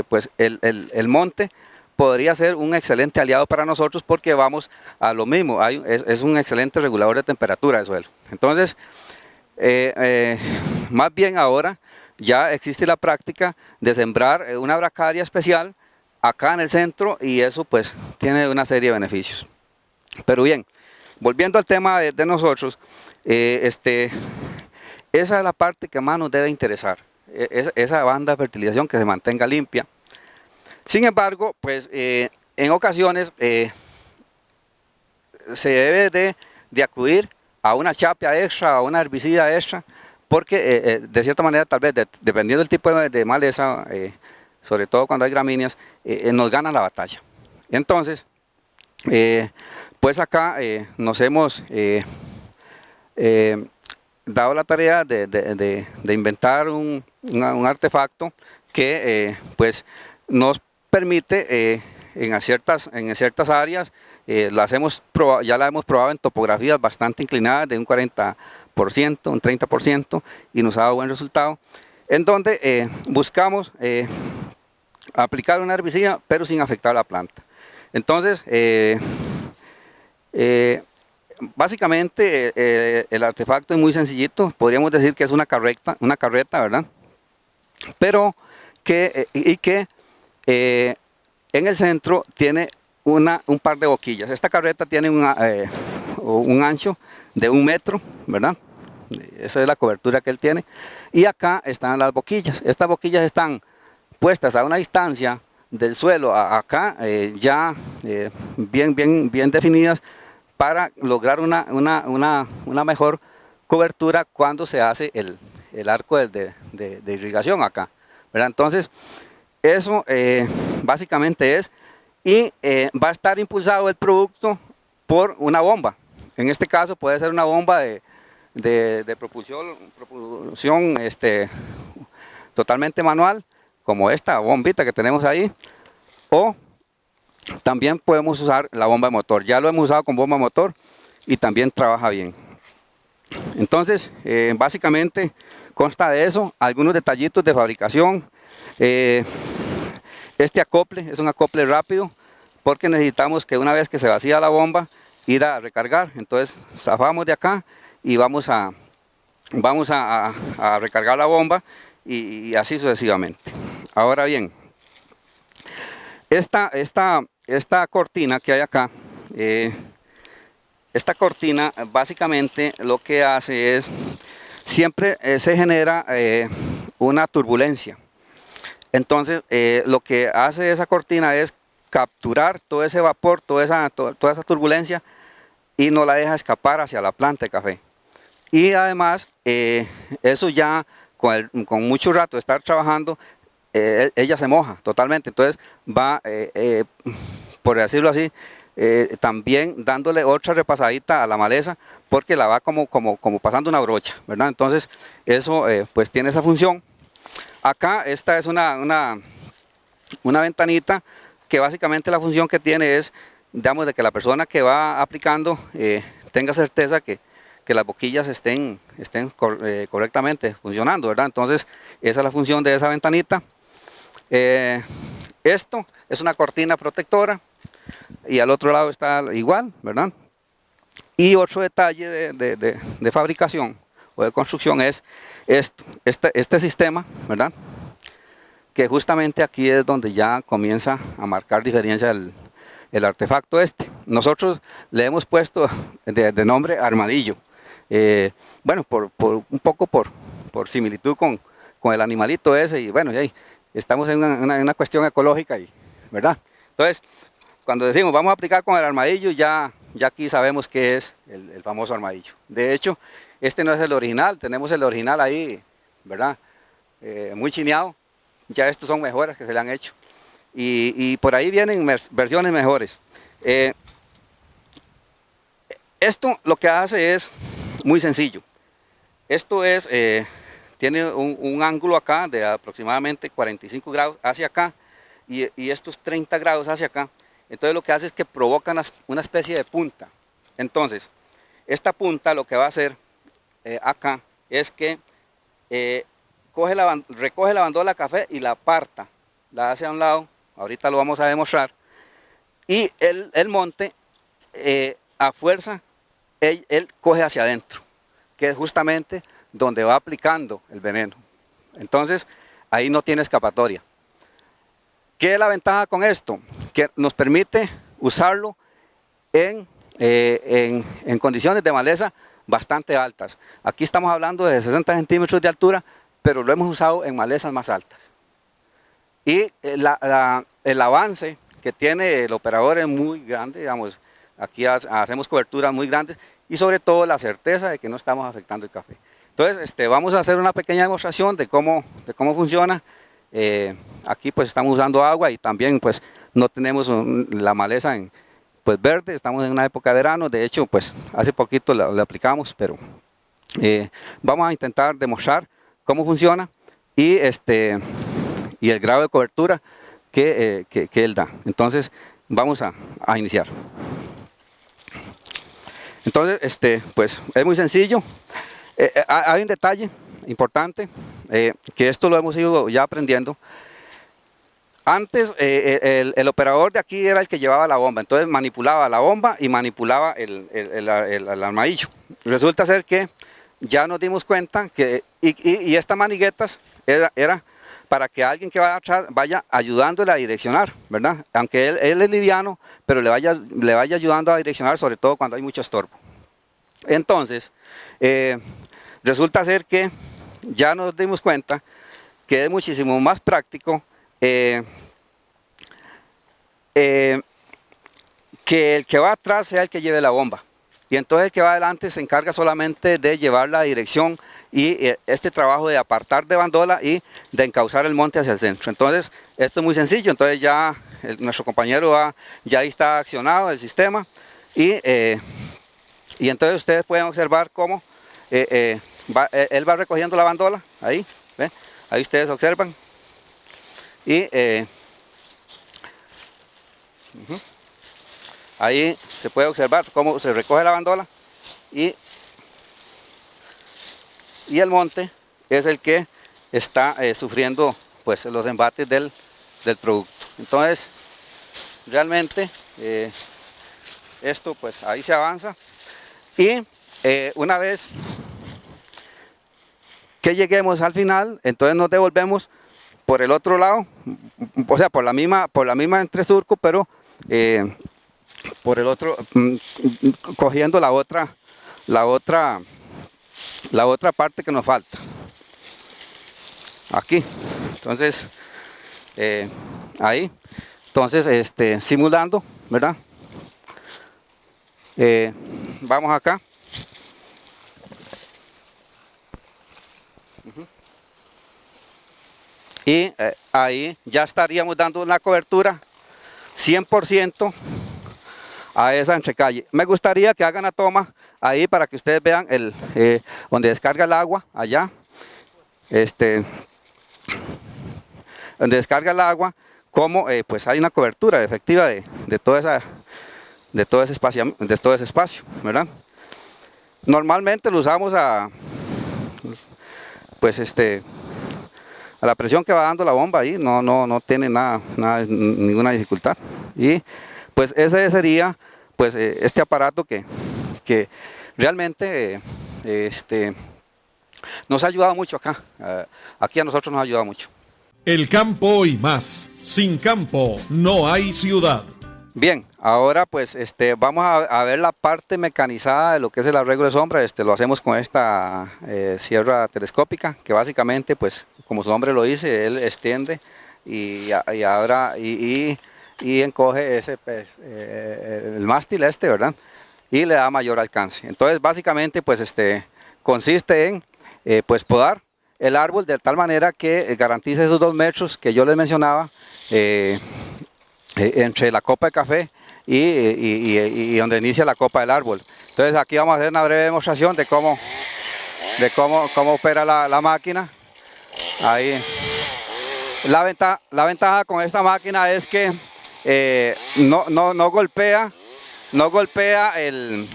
pues el monte podría ser un excelente aliado para nosotros porque vamos a lo mismo, es un excelente regulador de temperatura del suelo. Entonces, más bien ahora ya existe la práctica de sembrar una bracaria especial acá en el centro y eso pues tiene una serie de beneficios. Pero bien, volviendo al tema de nosotros, esa es la parte que más nos debe interesar, esa banda de fertilización que se mantenga limpia. Sin embargo, pues en ocasiones se debe de acudir a una chapia extra, a una herbicida extra, porque de cierta manera, tal vez, dependiendo del tipo de maleza, sobre todo cuando hay gramíneas, nos gana la batalla. Entonces, pues acá nos hemos dado la tarea de inventar un artefacto que pues nos permite en ciertas áreas, ya la hemos probado en topografías bastante inclinadas de un 40%, un 30% y nos ha dado buen resultado, en donde buscamos aplicar un herbicida pero sin afectar la planta. Entonces, básicamente el artefacto es muy sencillito, podríamos decir que es una carreta, ¿verdad? Pero que en el centro tiene un par de boquillas. Esta carreta tiene un ancho de 1 metro, ¿verdad? Esa es la cobertura que él tiene. Y acá están las boquillas. Estas boquillas están puestas a una distancia del suelo acá, ya bien definidas, para lograr una mejor cobertura cuando se hace el arco de irrigación acá, ¿verdad? Entonces, eso básicamente es, y va a estar impulsado el producto por una bomba. En este caso puede ser una bomba de propulsión totalmente manual, como esta bombita que tenemos ahí, o también podemos usar la bomba de motor. Ya lo hemos usado con bomba de motor y también trabaja bien. Entonces, básicamente consta de eso, algunos detallitos de fabricación. Este acople es un acople rápido porque necesitamos que una vez que se vacía la bomba, ir a recargar. Entonces, zafamos de acá y vamos a recargar la bomba y así sucesivamente. Ahora bien, esta cortina que hay acá, esta cortina básicamente lo que hace es, siempre se genera una turbulencia. Entonces lo que hace esa cortina es capturar todo ese vapor, toda esa turbulencia y no la deja escapar hacia la planta de café. Y además eso ya con mucho rato de estar trabajando, ella se moja totalmente, entonces va, por decirlo así, también dándole otra repasadita a la maleza porque la va como pasando una brocha, ¿verdad? Entonces eso pues tiene esa función. Acá esta es una ventanita que básicamente la función que tiene es, digamos, de que la persona que va aplicando tenga certeza que las boquillas estén correctamente funcionando, ¿verdad? Entonces esa es la función de esa ventanita. Esto es una cortina protectora y al otro lado está igual, ¿verdad? Y otro detalle de fabricación o de construcción es este sistema, ¿verdad? Que justamente aquí es donde ya comienza a marcar diferencia el artefacto este. Nosotros le hemos puesto de nombre armadillo. Bueno, un poco por similitud con el animalito ese, y bueno, y estamos en una cuestión ecológica, ¿verdad? Entonces, cuando decimos vamos a aplicar con el armadillo, ya aquí sabemos qué es el famoso armadillo. De hecho, este no es el original, tenemos el original ahí, ¿verdad? Muy chineado, ya estos son mejoras que se le han hecho. Y por ahí vienen versiones mejores. Esto lo que hace es muy sencillo. Esto tiene un ángulo acá de aproximadamente 45 grados hacia acá y estos 30 grados hacia acá. Entonces lo que hace es que provoca una especie de punta. Entonces, esta punta lo que va a hacer acá es que recoge la bandola de café y la aparta, la hace a un lado, ahorita lo vamos a demostrar, y el monte a fuerza, él coge hacia adentro, que es justamente donde va aplicando el veneno. Entonces, ahí no tiene escapatoria. ¿Qué es la ventaja con esto? Que nos permite usarlo en condiciones de maleza bastante altas. Aquí estamos hablando de 60 centímetros de altura, pero lo hemos usado en malezas más altas. Y el avance que tiene el operador es muy grande, digamos, aquí hacemos coberturas muy grandes y sobre todo la certeza de que no estamos afectando el café. Entonces, vamos a hacer una pequeña demostración de cómo funciona. Aquí pues estamos usando agua y también pues no tenemos la maleza pues verde, estamos en una época de verano, de hecho pues hace poquito lo aplicamos, pero vamos a intentar demostrar cómo funciona y el grado de cobertura que él da. Entonces vamos a iniciar. Entonces pues es muy sencillo. Hay un detalle importante, que esto lo hemos ido ya aprendiendo. Antes el operador de aquí era el que llevaba la bomba, entonces manipulaba la bomba y manipulaba el armadillo. Resulta ser que ya nos dimos cuenta que, y estas maniguetas era para que alguien que vaya atrás vaya ayudándole a direccionar, ¿verdad? Aunque él es liviano, pero le vaya ayudando a direccionar, sobre todo cuando hay mucho estorbo. Entonces, resulta ser que ya nos dimos cuenta que es muchísimo más práctico que el que va atrás sea el que lleve la bomba. Y entonces el que va adelante se encarga solamente de llevar la dirección y este trabajo de apartar de bandola y de encauzar el monte hacia el centro. Entonces esto es muy sencillo, entonces ya nuestro compañero ya está accionado el sistema y entonces ustedes pueden observar cómo él va recogiendo la bandola, ahí, ¿ve? Ahí ustedes observan. Y ahí se puede observar cómo se recoge la bandola y el monte es el que está sufriendo pues los embates del producto. Entonces realmente esto pues ahí se avanza y una vez que lleguemos al final, entonces nos devolvemos por el otro lado, o sea, por la misma entresurco, pero por el otro, cogiendo la otra parte que nos falta. Aquí, entonces, ahí, entonces, simulando, ¿verdad? Vamos acá. Y ahí ya estaríamos dando una cobertura 100% a esa entrecalle. Me gustaría que hagan la toma ahí para que ustedes vean donde descarga el agua, allá. Donde descarga el agua, como pues hay una cobertura efectiva de todo ese espacio, ¿verdad? Normalmente lo usamos a la presión que va dando la bomba ahí, no tiene ninguna dificultad. Y pues ese sería pues este aparato que realmente nos ha ayudado mucho acá. Aquí a nosotros nos ha ayudado mucho. El campo y más. Sin campo no hay ciudad. Bien, ahora pues vamos a ver la parte mecanizada de lo que es el arreglo de sombra. Lo hacemos con esta sierra telescópica, que básicamente pues como su nombre lo dice, él extiende y encoge el mástil ¿verdad? Y le da mayor alcance. Entonces básicamente pues consiste en pues podar el árbol de tal manera que garantice esos 2 metros que yo les mencionaba entre la copa de café y donde inicia la copa del árbol. Entonces aquí vamos a hacer una breve demostración de cómo de cómo opera la máquina. Ahí. La ventaja con esta máquina es que no golpea el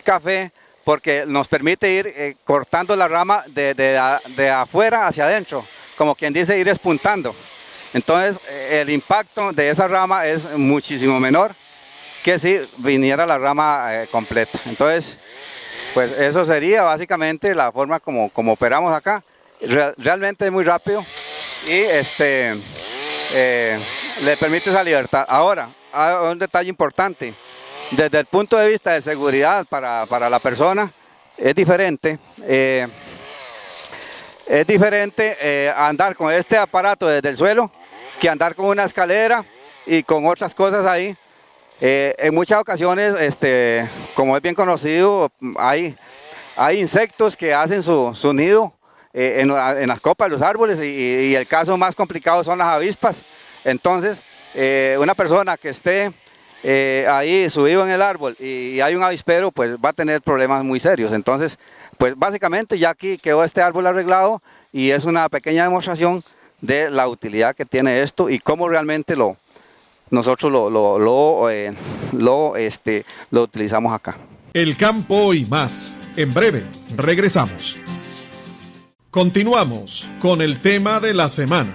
café, porque nos permite ir cortando la rama de afuera hacia adentro, como quien dice, ir espuntando. Entonces el impacto de esa rama es muchísimo menor que si viniera la rama completa. Entonces, pues eso sería básicamente la forma como operamos acá. Realmente es muy rápido y le permite esa libertad. Ahora, hay un detalle importante. Desde el punto de vista de seguridad para la persona, es diferente. Es diferente andar con este aparato desde el suelo que andar con una escalera y con otras cosas ahí. En muchas ocasiones, como es bien conocido, hay insectos que hacen su nido en las copas de los árboles, y el caso más complicado son las avispas. Entonces, una persona que esté ahí subido en el árbol y hay un avispero, pues va a tener problemas muy serios. Entonces, pues básicamente ya aquí quedó este árbol arreglado, y es una pequeña demostración de la utilidad que tiene esto y cómo realmente nosotros lo utilizamos acá. El campo y más. En breve, regresamos. Continuamos con el tema de la semana.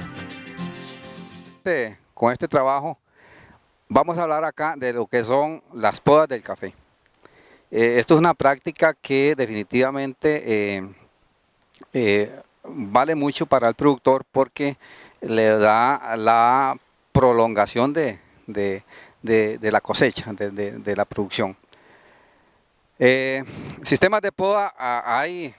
Con este trabajo vamos a hablar acá de lo que son las podas del café. Esto es una práctica que definitivamente vale mucho para el productor, porque le da la prolongación de la cosecha, de la producción. Sistemas de poda hay,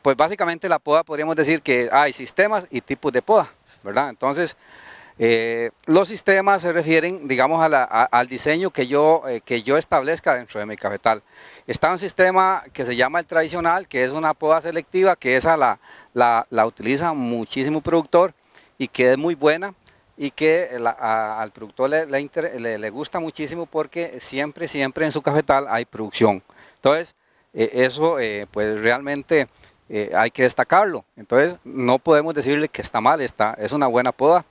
pues básicamente la poda podríamos decir que hay sistemas y tipos de poda, ¿verdad? Entonces, los sistemas se refieren, digamos, al diseño que yo establezca dentro de mi cafetal. Está un sistema que se llama el tradicional, que es una poda selectiva, que esa la utiliza muchísimo productor y que es muy buena, y que al productor le gusta muchísimo, porque siempre en su cafetal hay producción. Entonces, eso pues realmente hay que destacarlo. Entonces, no podemos decirle que está mal, es una buena poda.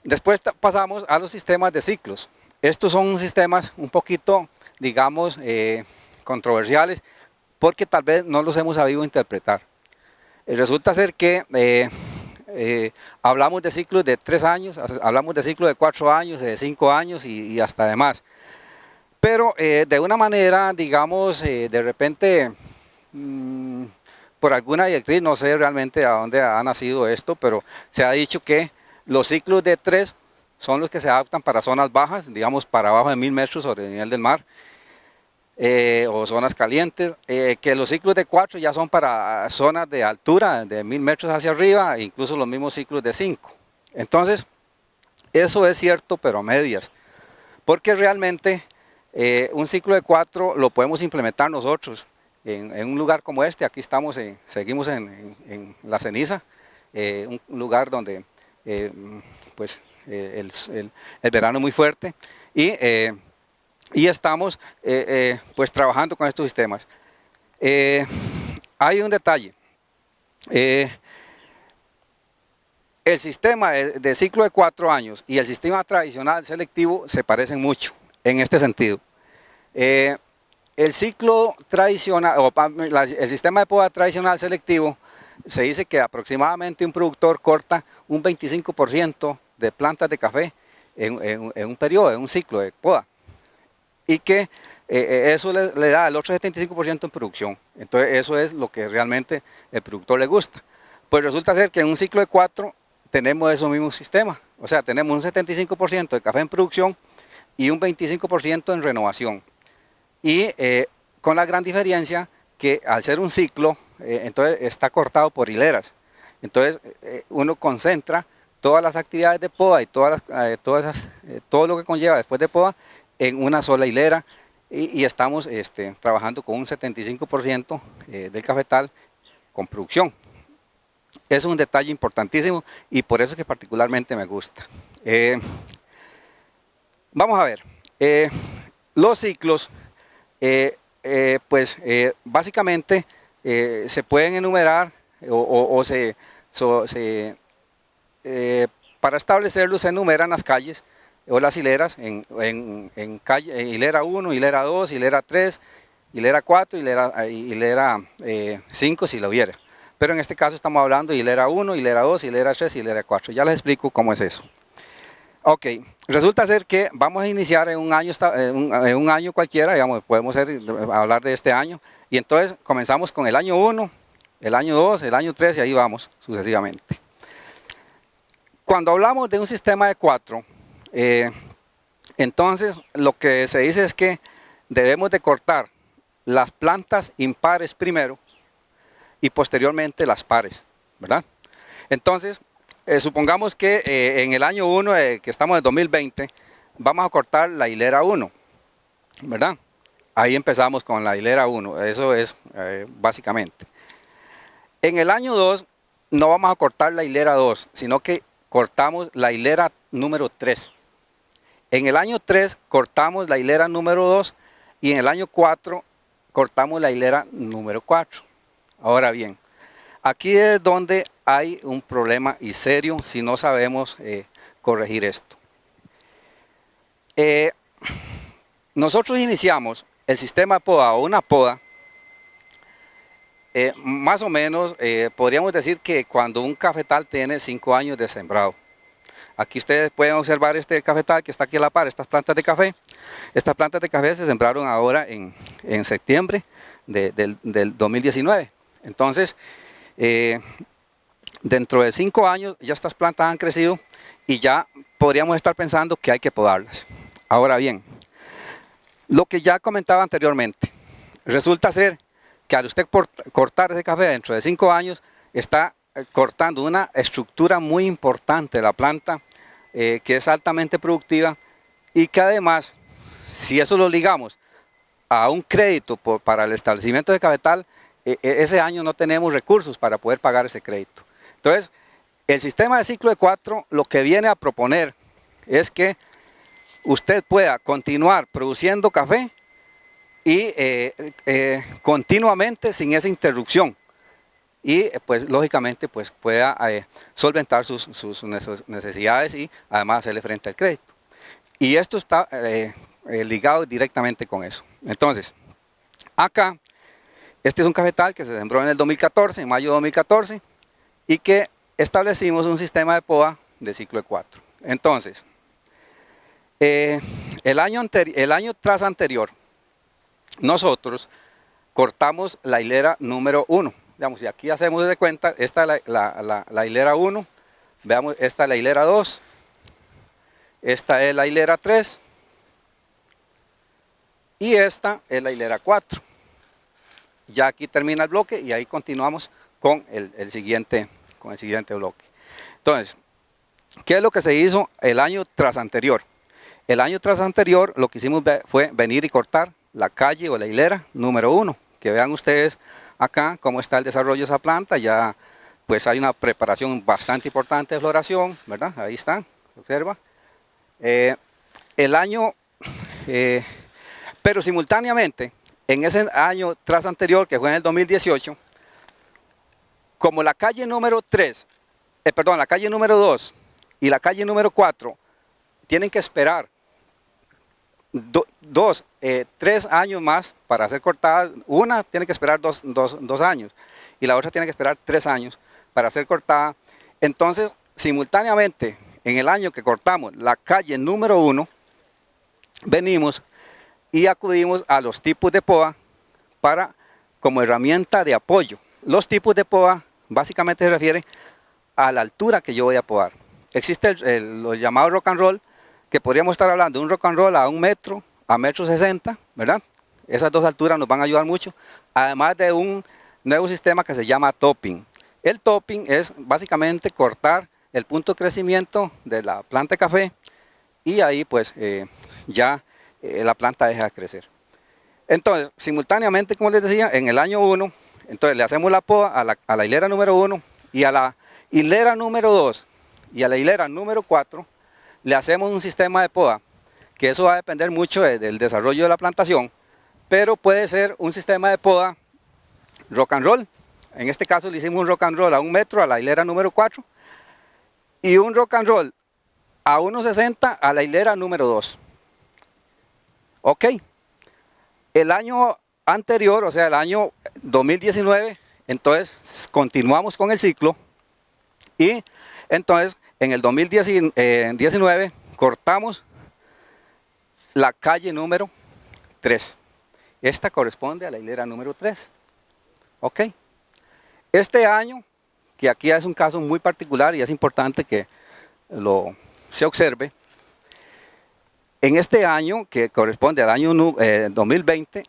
Después pasamos a los sistemas de ciclos. Estos son sistemas un poquito, digamos, controversiales, porque tal vez no los hemos sabido interpretar. Resulta ser que hablamos de ciclos de 3 años, hablamos de ciclos de 4 años, de 5 años y hasta demás. Pero de una manera, digamos, de repente, por alguna directriz, no sé realmente a dónde ha nacido esto, pero se ha dicho que los ciclos de 3 son los que se adaptan para zonas bajas, digamos para abajo de 1000 metros sobre el nivel del mar, o zonas calientes, que los ciclos de 4 ya son para zonas de altura, de 1000 metros hacia arriba, e incluso los mismos ciclos de 5. Entonces, eso es cierto, pero a medias, porque realmente un ciclo de 4 lo podemos implementar nosotros en un lugar como este. Aquí estamos, seguimos en La Ceniza, un lugar donde pues el verano es muy fuerte, y estamos pues trabajando con estos sistemas. Hay un detalle. El sistema de ciclo de 4 años y el sistema tradicional selectivo se parecen mucho en este sentido. El ciclo tradicional, el sistema de poda tradicional selectivo, se dice que aproximadamente un productor corta un 25% de plantas de café en un periodo, en un ciclo de poda, y que eso le da el otro 75% en producción. Entonces eso es lo que realmente el productor le gusta. Pues resulta ser que en un ciclo de 4 tenemos esos mismos sistemas, o sea, tenemos un 75% de café en producción y un 25% en renovación, y con la gran diferencia que al ser un ciclo, entonces está cortado por hileras. Entonces uno concentra todas las actividades de poda y todo lo que conlleva después de poda en una sola hilera, y estamos trabajando con un 75% del cafetal con producción. Es un detalle importantísimo, y por eso es que particularmente me gusta. Vamos a ver, los ciclos, pues básicamente se pueden enumerar para establecerlos se enumeran las calles o las hileras en hilera 1, hilera 2, hilera 3, hilera 4, hilera 5 si lo hubiera. Pero en este caso estamos hablando de hilera 1, hilera 2, hilera 3 y hilera 4. Ya les explico cómo es eso. Ok, resulta ser que vamos a iniciar en un año cualquiera, digamos, podemos hablar de este año, y entonces comenzamos con el año 1, el año 2, el año 3 y ahí vamos sucesivamente. Cuando hablamos de un sistema de 4, entonces lo que se dice es que debemos de cortar las plantas impares primero y posteriormente las pares, ¿verdad? Entonces, supongamos que en el año 1, que estamos en 2020, vamos a cortar la hilera 1, ¿verdad? Ahí empezamos con la hilera 1, eso es básicamente. En el año 2 no vamos a cortar la hilera 2, sino que cortamos la hilera número 3. En el año 3 cortamos la hilera número 2 y en el año 4 cortamos la hilera número 4. Ahora bien, aquí es donde hay un problema y serio si no sabemos corregir esto. Nosotros iniciamos el sistema de poda o una poda, más o menos podríamos decir que cuando un cafetal tiene 5 años de sembrado. Aquí ustedes pueden observar este cafetal que está aquí a la par, estas plantas de café. Estas plantas de café se sembraron ahora en septiembre del 2019. Entonces, dentro de 5 años ya estas plantas han crecido y ya podríamos estar pensando que hay que podarlas. Ahora bien, lo que ya comentaba anteriormente, resulta ser que al usted cortar ese café dentro de 5 años, está cortando una estructura muy importante de la planta, que es altamente productiva y que además, si eso lo ligamos a un crédito para el establecimiento de cafetal, ese año no tenemos recursos para poder pagar ese crédito. Entonces, el sistema de ciclo de 4 lo que viene a proponer es que usted pueda continuar produciendo café y continuamente sin esa interrupción y pues lógicamente pues pueda solventar sus necesidades y además hacerle frente al crédito. Y esto está ligado directamente con eso. Entonces, acá, este es un cafetal que se sembró en el 2014, en mayo de 2014, y que establecimos un sistema de poda de ciclo de 4. Entonces, el año tras anterior, nosotros cortamos la hilera número 1. Digamos, si aquí hacemos de cuenta, esta es la hilera 1, veamos, esta es la hilera 2, esta es la hilera 3 y esta es la hilera 4. Ya aquí termina el bloque y ahí continuamos con el siguiente bloque. Entonces, ¿qué es lo que se hizo el año tras anterior? El año tras anterior lo que hicimos fue venir y cortar la calle o la hilera número 1. Que vean ustedes acá cómo está el desarrollo de esa planta. Ya pues hay una preparación bastante importante de floración, ¿verdad? Ahí está, observa. Pero simultáneamente, en ese año tras anterior, que fue en el 2018, como la calle número 2 y la calle número 4 tienen que esperar 3 años más para ser cortada. Una tiene que esperar 2 años y la otra tiene que esperar 3 años para ser cortada. Entonces, simultáneamente, en el año que cortamos la calle número 1, venimos y acudimos a los tipos de poda como herramienta de apoyo. Los tipos de poda básicamente se refieren a la altura que yo voy a podar. Existe los llamados rock and roll, que podríamos estar hablando de un rock and roll a 1 metro, a 1,60 m, ¿verdad? Esas dos alturas nos van a ayudar mucho, además de un nuevo sistema que se llama topping. El topping es básicamente cortar el punto de crecimiento de la planta de café y ahí pues la planta deja de crecer. Entonces, simultáneamente, como les decía, en el año 1, entonces le hacemos la poda a la hilera número 1 y a la hilera número 2 y a la hilera número 4 le hacemos un sistema de poda, que eso va a depender mucho del desarrollo de la plantación, pero puede ser un sistema de poda rock and roll. En este caso le hicimos un rock and roll a 1 metro a la hilera número 4 y un rock and roll a 1.60 a la hilera número 2. Ok. El año anterior, o sea, el año 2019, entonces continuamos con el ciclo y entonces en el 2019 cortamos la calle número 3. Esta corresponde a la hilera número 3. Ok. Este año, que aquí es un caso muy particular y es importante que se observe, en este año, que corresponde al año 2020,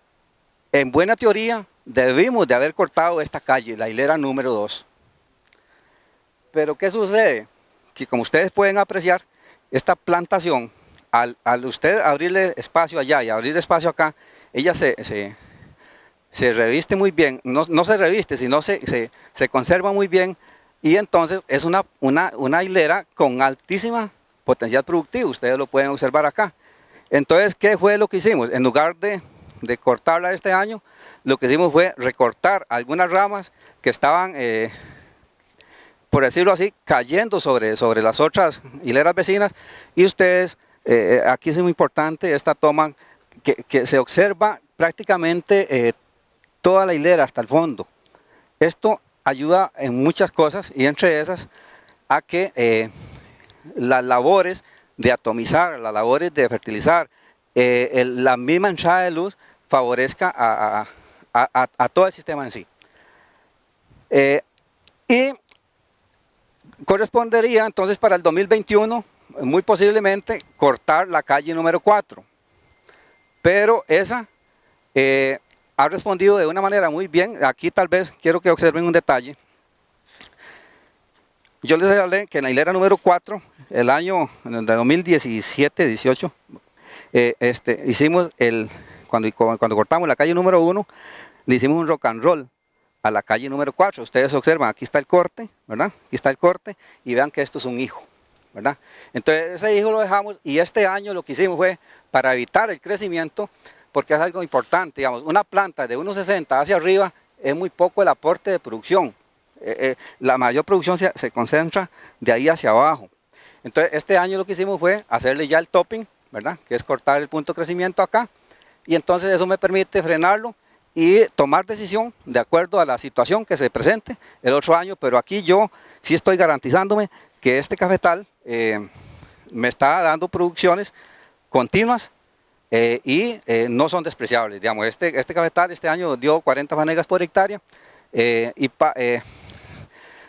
en buena teoría debimos de haber cortado esta calle, la hilera número 2. Pero ¿qué sucede? Que como ustedes pueden apreciar, esta plantación, al usted abrirle espacio allá y abrir espacio acá, ella se reviste muy bien, no se reviste, sino se conserva muy bien, y entonces es una hilera con altísima potencial productivo, ustedes lo pueden observar acá. Entonces, ¿qué fue lo que hicimos? En lugar de cortarla este año, lo que hicimos fue recortar algunas ramas que estaban, por decirlo así, cayendo sobre las otras hileras vecinas, y ustedes, aquí es muy importante esta toma, que se observa prácticamente toda la hilera hasta el fondo. Esto ayuda en muchas cosas y entre esas a que las labores de atomizar, las labores de fertilizar, la misma entrada de luz favorezca a todo el sistema en sí. Y correspondería entonces para el 2021 muy posiblemente cortar la calle número 4, pero esa ha respondido de una manera muy bien. Aquí tal vez quiero que observen un detalle. Yo les hablé que en la hilera número 4, el año de 2017-18, hicimos cuando cortamos la calle número 1, le hicimos un rock and roll a la calle número 4. Ustedes observan, aquí está el corte, ¿verdad? Aquí está el corte y vean que esto es un hijo, ¿verdad? Entonces ese hijo lo dejamos y este año lo que hicimos fue para evitar el crecimiento, porque es algo importante, digamos, una planta de 1.60 hacia arriba es muy poco el aporte de producción. La mayor producción se concentra de ahí hacia abajo. Entonces este año lo que hicimos fue hacerle ya el topping, ¿verdad? Que es cortar el punto de crecimiento acá, y entonces eso me permite frenarlo y tomar decisión de acuerdo a la situación que se presente el otro año. Pero aquí yo sí estoy garantizándome que este cafetal me está dando producciones continuas y no son despreciables. Digamos, este cafetal este año dio 40 fanegas por hectárea,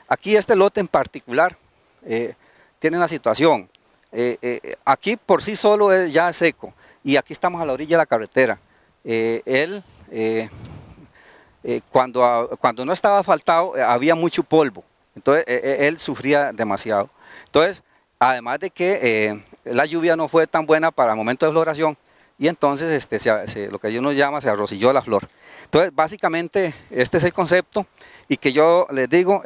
aquí este lote en particular tiene una situación. Aquí por sí solo ya es seco y aquí estamos a la orilla de la carretera. Cuando no estaba asfaltado había mucho polvo, entonces él sufría demasiado. Entonces, además de que la lluvia no fue tan buena para el momento de floración, y entonces lo que uno llama se arrocilló la flor. Entonces, básicamente este es el concepto, y que yo les digo,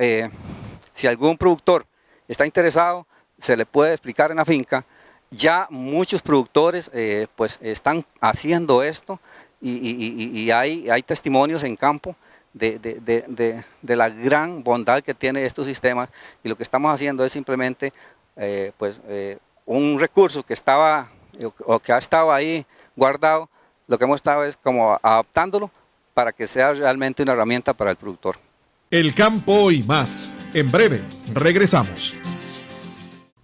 si algún productor está interesado, se le puede explicar en la finca. Ya muchos productores pues están haciendo esto, y hay testimonios en campo de la gran bondad que tiene estos sistemas, y lo que estamos haciendo es simplemente un recurso que estaba o que ha estado ahí guardado. Lo que hemos estado es como adaptándolo para que sea realmente una herramienta para el productor. El campo y más. En breve, regresamos.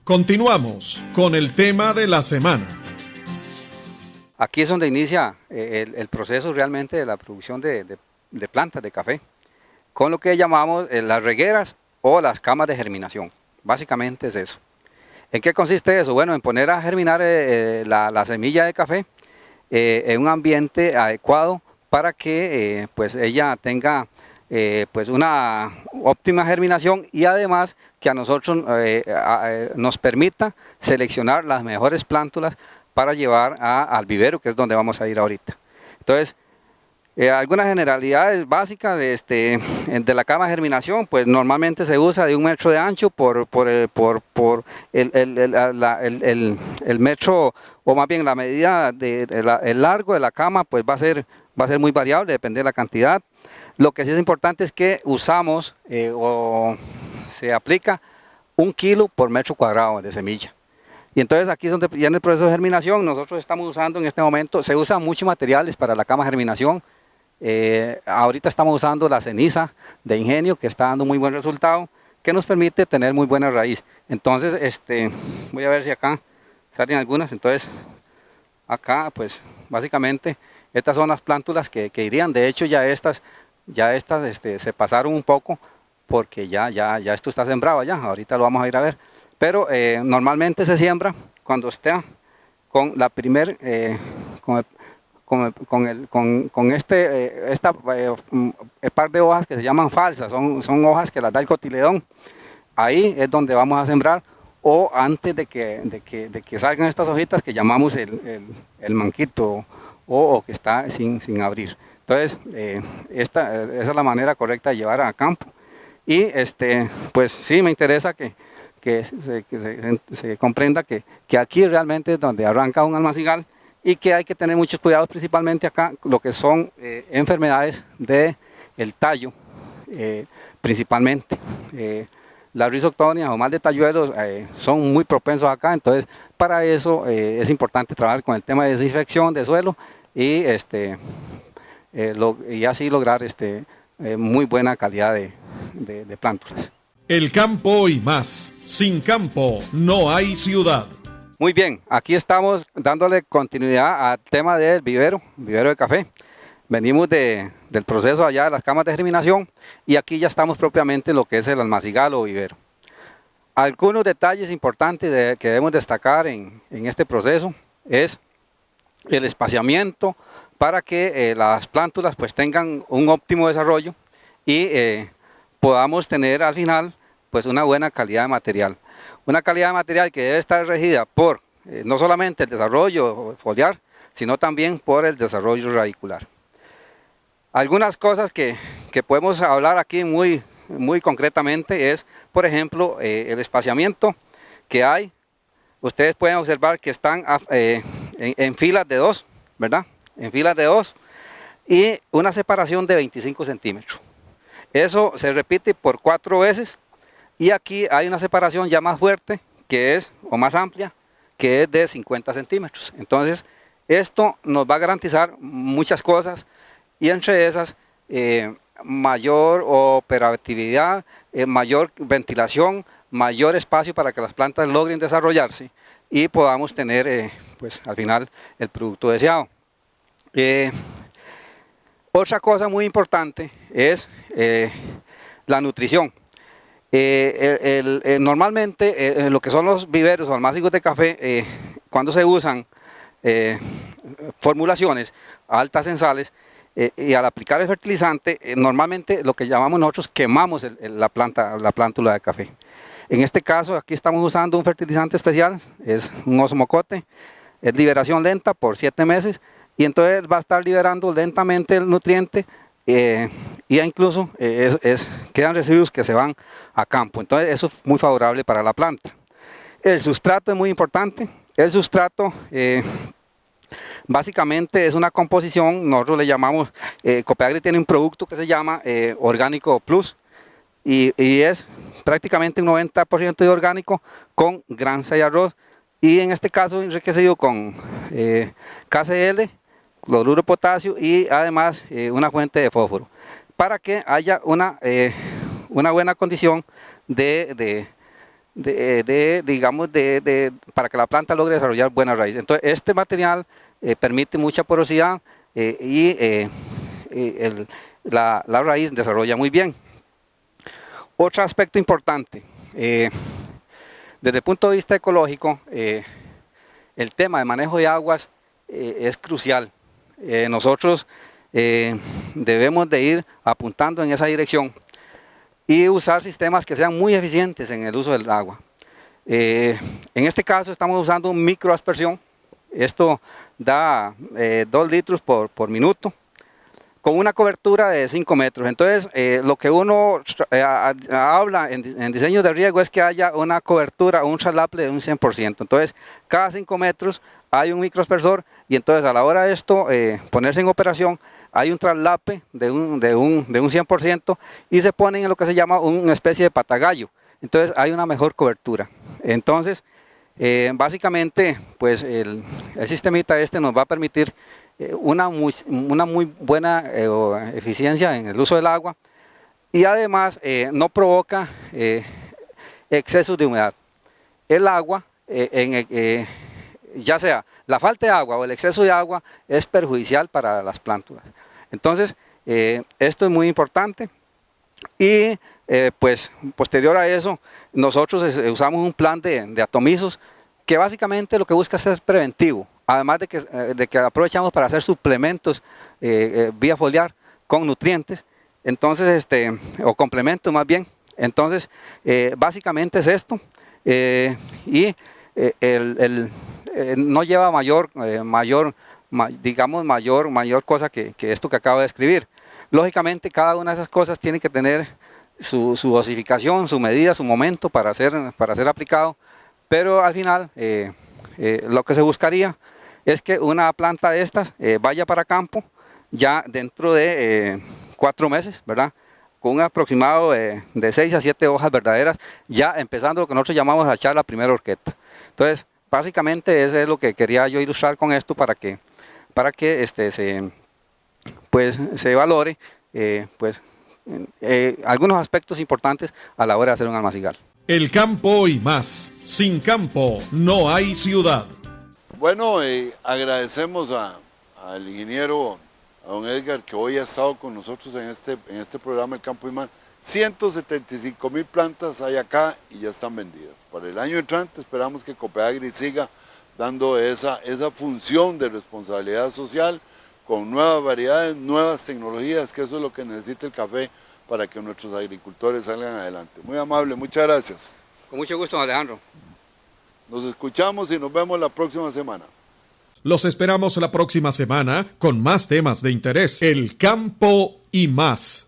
Continuamos con el tema de la semana. Aquí es donde inicia el proceso realmente de la producción de plantas de café, con lo que llamamos las regueras o las camas de germinación. Básicamente es eso. ¿En qué consiste eso? Bueno, en poner a germinar la semilla de café en un ambiente adecuado para que pues ella tenga pues una óptima germinación, y además que a nosotros nos permita seleccionar las mejores plántulas para llevar al vivero, que es donde vamos a ir ahorita. Entonces, algunas generalidades básicas de la cama de germinación, pues normalmente se usa de 1 metro de ancho por el metro, o más bien la medida el largo de la cama, pues va a ser muy variable, depende de la cantidad. Lo que sí es importante es que usamos o se aplica 1 kilo por metro cuadrado de semilla. Y entonces aquí es donde ya en el proceso de germinación nosotros estamos usando en este momento, se usan muchos materiales para la cama de germinación. Ahorita estamos usando la ceniza de Ingenio, que está dando muy buen resultado, que nos permite tener muy buena raíz. Entonces, voy a ver si acá salen algunas. Entonces, acá, pues, básicamente, estas son las plántulas que irían. De hecho, ya estas se pasaron un poco, porque ya esto está sembrado ya. Ahorita lo vamos a ir a ver. Pero normalmente se siembra cuando esté con la primer, esta par de hojas que se llaman falsas, son hojas que las da el cotiledón. Ahí es donde vamos a sembrar, o antes de que salgan estas hojitas que llamamos el manquito, o que está sin abrir. Entonces, esa es la manera correcta de llevar a campo. Y pues sí, me interesa que se comprenda que aquí realmente es donde arranca un almacigal, y que hay que tener muchos cuidados, principalmente acá, lo que son enfermedades del tallo, principalmente. Las rizoctonias o mal de talluelos son muy propensos acá, entonces para eso es importante trabajar con el tema de desinfección de suelo y así lograr muy buena calidad de plántulas. El campo y más. Sin campo no hay ciudad. Muy bien, aquí estamos dándole continuidad al tema del vivero de café. Venimos del proceso allá de las camas de germinación, y aquí ya estamos propiamente en lo que es el almacigal o vivero. Algunos detalles importantes que debemos destacar en este proceso es el espaciamiento para que las plántulas pues tengan un óptimo desarrollo y podamos tener al final pues una buena calidad de material. Una calidad de material que debe estar regida por no solamente el desarrollo foliar, sino también por el desarrollo radicular. Algunas cosas que podemos hablar aquí muy concretamente es, por ejemplo, el espaciamiento que hay. Ustedes pueden observar que están en filas de 2, ¿verdad? En filas de 2, y una separación de 25 centímetros. Eso se repite por 4 veces. Y aquí hay una separación ya más fuerte, o más amplia, que es de 50 centímetros. Entonces, esto nos va a garantizar muchas cosas, y entre esas, mayor operatividad, mayor ventilación, mayor espacio para que las plantas logren desarrollarse y podamos tener, pues, al final, el producto deseado. Otra cosa muy importante es la nutrición. Normalmente lo que son los viveros o almácigos de café, cuando se usan formulaciones altas en sales, y al aplicar el fertilizante, normalmente lo que llamamos nosotros quemamos la plántula de café. En este caso aquí estamos usando un fertilizante especial, es un osmocote, es liberación lenta por 7 meses, y entonces va a estar liberando lentamente el nutriente, y incluso quedan residuos que se van a campo. Entonces eso es muy favorable para la planta. El sustrato es muy importante. El sustrato básicamente es una composición, nosotros le llamamos, Copeagri tiene un producto que se llama Orgánico Plus, y es prácticamente un 90% de orgánico con granza y arroz, y en este caso enriquecido con KCl, cloruro de potasio, y además una fuente de fósforo, para que haya una buena condición para que la planta logre desarrollar buena raíz. Entonces este material permite mucha porosidad, y la raíz desarrolla muy bien. Otro aspecto importante, desde el punto de vista ecológico, el tema de manejo de aguas es crucial. Nosotros debemos de ir apuntando en esa dirección y usar sistemas que sean muy eficientes en el uso del agua. En este caso estamos usando un microaspersión. Esto da 2 litros por minuto, con una cobertura de 5 metros. Entonces, lo que uno habla en diseño de riego es que haya una cobertura, un salaple de un 100%. Entonces, cada 5 metros hay un microaspersor, y entonces a la hora de esto ponerse en operación, hay un traslape de un 100% y se ponen en lo que se llama una especie de patagallo. Entonces hay una mejor cobertura. Entonces, básicamente, pues el sistemita nos va a permitir una muy buena eficiencia en el uso del agua y además no provoca excesos de humedad. El agua, ya sea la falta de agua o el exceso de agua, es perjudicial para las plántulas. Entonces, esto es muy importante y pues posterior a eso, nosotros usamos un plan de atomizos que básicamente lo que busca es ser preventivo, además de que aprovechamos para hacer suplementos vía foliar con nutrientes, entonces, o complementos más bien. Entonces, básicamente es esto, no lleva mayor cosa que esto que acabo de escribir. Lógicamente, cada una de esas cosas tiene que tener su dosificación, su medida, su momento para ser aplicado, pero al final lo que se buscaría es que una planta de estas vaya para campo ya dentro de 4 meses, ¿verdad? Con un aproximado de 6 a 7 hojas verdaderas, ya empezando lo que nosotros llamamos a echar la primera horqueta. Entonces, básicamente eso es lo que quería yo ilustrar con esto para que se valore algunos aspectos importantes a la hora de hacer un almacigal. El campo y más. Sin campo no hay ciudad. Bueno, agradecemos al ingeniero, a don Edgar, que hoy ha estado con nosotros en este programa El Campo y Más. 175,000 plantas hay acá y ya están vendidas. Para el año entrante esperamos que Copeagri siga dando esa función de responsabilidad social con nuevas variedades, nuevas tecnologías, que eso es lo que necesita el café para que nuestros agricultores salgan adelante. Muy amable, muchas gracias. Con mucho gusto, Alejandro. Nos escuchamos y nos vemos la próxima semana. Los esperamos la próxima semana con más temas de interés. El campo y más.